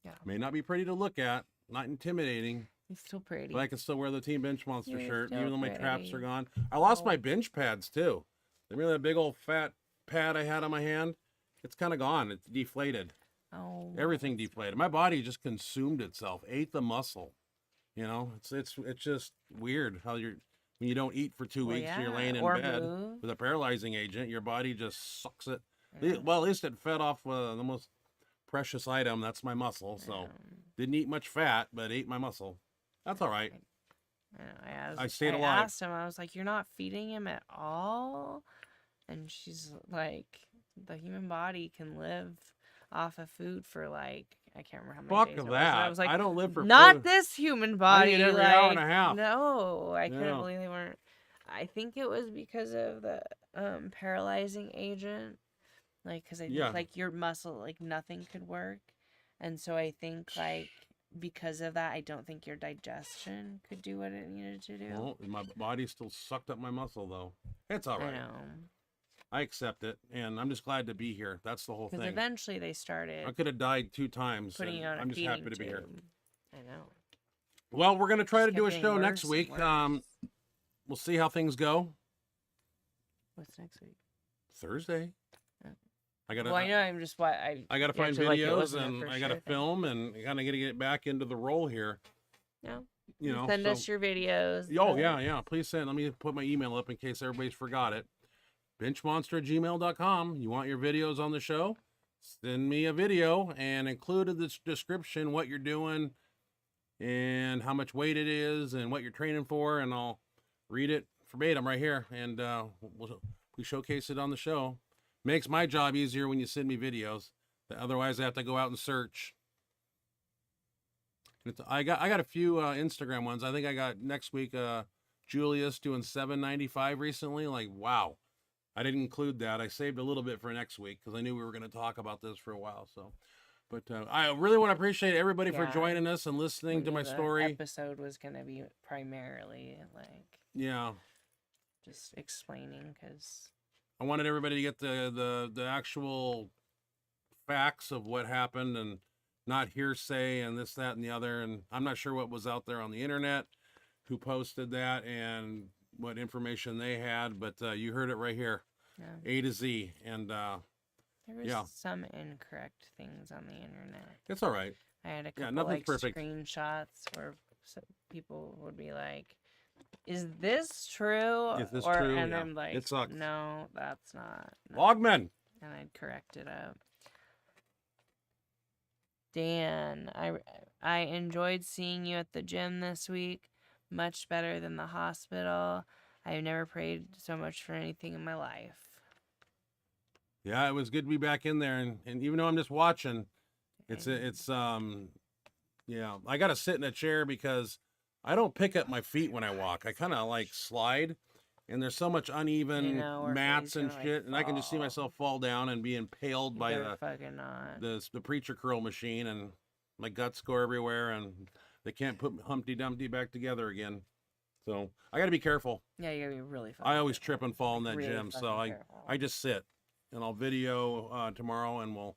Yeah. May not be pretty to look at, not intimidating, He's still pretty. but I can still wear the Team Benchmonster You're shirt, still even though my traps are pretty. gone. I lost Oh. my bench pads too. Remember that big old fat pad I had on my hand? It's kind of gone. It's deflated. Oh. Everything deflated. My body just consumed itself, ate the muscle. It's just weird how when you don't eat for 2 Well, weeks and you're yeah, laying in or bed move. with a paralyzing agent, your body just sucks it. Yeah. Well, at least it fed off the most precious item. That's my muscle. So didn't eat much fat, but ate my muscle. That's all right. I stayed alive. I asked him, I was like, "You're not feeding him at all?" And she's like, "The human body can live off of food for like I can't remember how many Fuck days it was." that. And I was like, I don't live for not food. this human body. eat every like, hour and a half. No, I couldn't Yeah. believe they weren't. I think it was because of the paralyzing agent, like because I think Yeah. like your muscle, like nothing could work, and so I think like because of that, I don't think your digestion could do what it needed to do. Well, my body still sucked up my muscle though. It's all I right. know. I accept it, and I'm just glad to be here. That's the whole Because thing. eventually they started I could have died 2 times. putting and you on a I'm just feeding happy to be here. tube. I know. Well, we're gonna try to Just do a kept show getting next worse week. and worse. We'll see how things go. What's next week? Thursday. Oh. I gotta. Well, I know. I'm just what I. I gotta you find acted like it videos wasn't a and for I gotta sure thing. film and kind of gotta get back into the role here. No. so- Send us your videos. Oh, yeah. Please send. Let me put my email up in case everybody's forgot it. Benchmonster@gmail.com. You want your videos on the show? Send me a video and include in the description what you're doing and how much weight it is and what you're training for, and I'll read it verbatim right here, and we showcase it on the show. Makes my job easier when you send me videos. Otherwise, I have to go out and search. I got a few Instagram ones. I think I got next week Julius doing $7.95 recently. Like, wow. I didn't include that. I saved a little bit for next week because I knew we were going to talk about this for a while. So, But I really want to appreciate everybody for Yeah. joining us and listening We to knew my the story. episode was gonna be primarily like Yeah, just explaining, because I wanted everybody to get the actual facts of what happened and not hearsay and this, that, and the other. And I'm not sure what was out there on the internet, who posted that, and what information they had. But you heard it right here, yeah, A to Z. And there was yeah. some incorrect things on the internet. it's all right. I had a couple nothing's like perfect. screenshots where people would be like, "Is this true?" Is this or, true? And Yeah. I'm like, It sucks. "No, that's not." No. Logman. And I'd correct it up. Dan, I enjoyed seeing you at the gym this week. Much better than the hospital. I've never prayed so much for anything in my life. Yeah, it was good to be back in there. And even though I'm just watching, it's yeah, I got to sit in a chair because I don't pick up my feet when I walk. I kind of like slide, and there's so much uneven we're mats and gonna, shit, and I can just see fall. myself fall down and be impaled by They're fucking not. the preacher curl machine, and my guts go everywhere, and they can't put Humpty Dumpty back together again. So I got to be careful. Yeah, you gotta be really fucking I always careful. trip and fall in that Really gym, so fucking careful. I just sit, and I'll video tomorrow, and we'll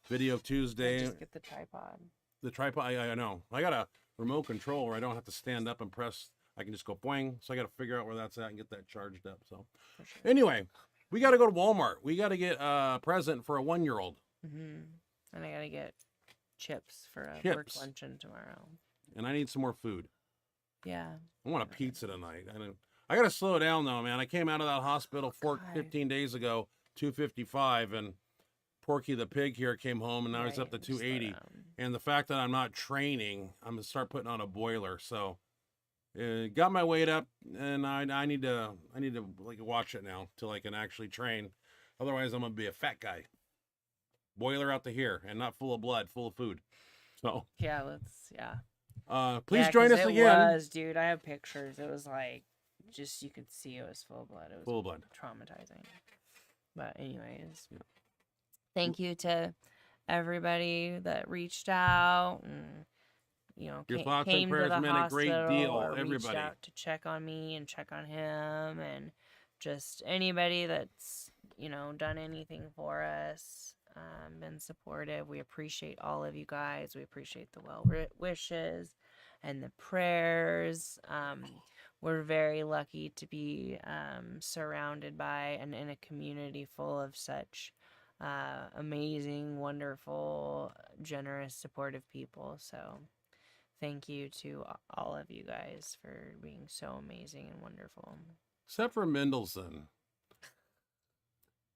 video Tuesday. Just get the tripod. The tripod, I know. I got a remote control where I don't have to stand up and press. I can just go boing. So I got to figure out where that's at and get that charged up. So For sure. anyway, we got to go to Walmart. We got to get a present for a 1-year-old. And I gotta get chips for a work Chips. luncheon tomorrow. And I need some more food. Yeah. I want a pizza tonight. I got to slow down though, man. I came out of that hospital 15 days ago, 255, and Porky the pig here came home, and now he's up to Right, slow 280. down. And the fact that I'm not training, I'm gonna start putting on a boiler. So, got my weight up, and I need to like watch it now till I can actually train. Otherwise, I'm gonna be a fat guy. Boiler out to here, and not full of blood, full of food. So, Yeah, please Yeah, join 'cause us it again. was, dude. I have pictures. It was like, just you could see it was full of blood. It was Full of blood. traumatizing. But anyways, thank you to everybody that reached out and Your came, thoughts and came to prayers the meant a great hospital deal, or reached everybody. out to check on me and check on him, and just anybody that's done anything for us, been supportive. We appreciate all of you guys. We appreciate the well wishes and the prayers. We're very lucky to be surrounded by and in a community full of such amazing, wonderful, generous, supportive people. So thank you to all of you guys for being so amazing and wonderful. Except for Mendelsohn.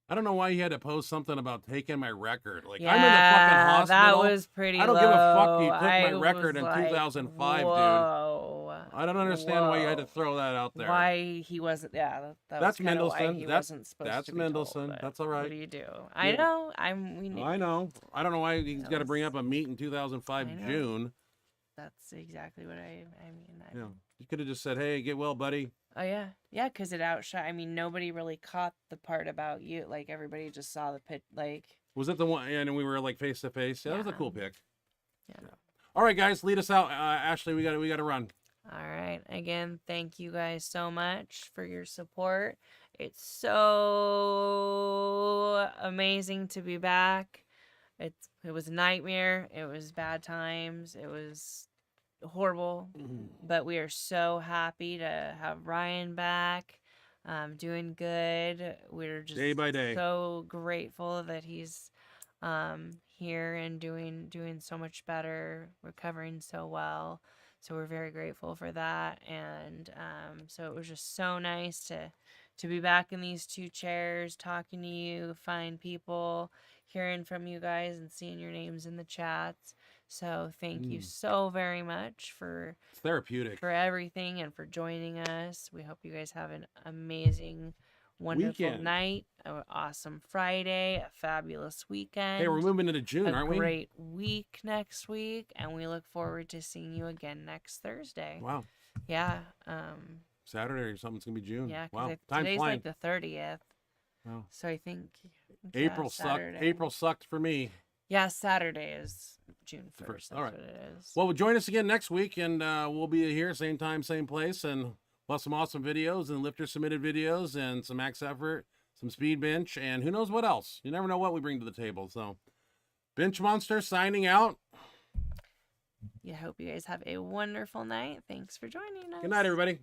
I don't know why he had to post something about taking my record. Like, I'm in the fucking hospital. That was pretty I don't give a fuck. You low. took my I record was in like, 2005, whoa, dude. I don't understand why you had to whoa. throw that out there. Why he wasn't? Yeah, that That's was kinda why Mendelsohn. he That's- wasn't supposed that's to be Mendelsohn. told, but That's all right. What do you do? I Yeah. know. We knew. I know. I don't know why he's got to bring up a meet in 2005 I know. June. That's exactly what I mean. Yeah. You could have just said, "Hey, get well, buddy." Oh yeah, because it outshot. I mean, nobody really caught the part about you. Like everybody just saw the pit. Like Was it the one? And we were like face to face. Yeah, that was a Yeah. cool pic. Yeah. All right, guys, lead us out. Ashley, we got to run. All right. Again, thank you guys so much for your support. It's so amazing to be back. It was a nightmare. It was bad times. It was horrible. But we are so happy to have Ryan back. Doing good. We're just Day by day. so grateful that he's here and doing so much better, recovering so well. So we're very grateful for that. And so it was just so nice to be back in these two chairs, talking to you, fine people, hearing from you guys and seeing your names in the chats. So thank you so very much for It's therapeutic. everything and for joining us. We hope you guys have an amazing, wonderful Weekend. night, an awesome Friday, a fabulous weekend. Hey, we're moving into June, a aren't we? great week next week, and we look forward to seeing you again next Thursday. Wow. Yeah, Saturday or something's gonna be June. yeah, Wow. because Time's today's flying. like the 30th. Wow. So I think April sucked. Saturday. April sucked for me. Yeah, Saturday is June 1st. First. That's All right. what it is. Well, join us again next week, and we'll be here, same time, same place, and we'll have some awesome videos and lifter submitted videos and some max effort, some speed bench, and who knows what else. You never know what we bring to the table. So, Benchmonster signing out. I hope you guys have a wonderful night. Thanks for joining us. Good night, everybody.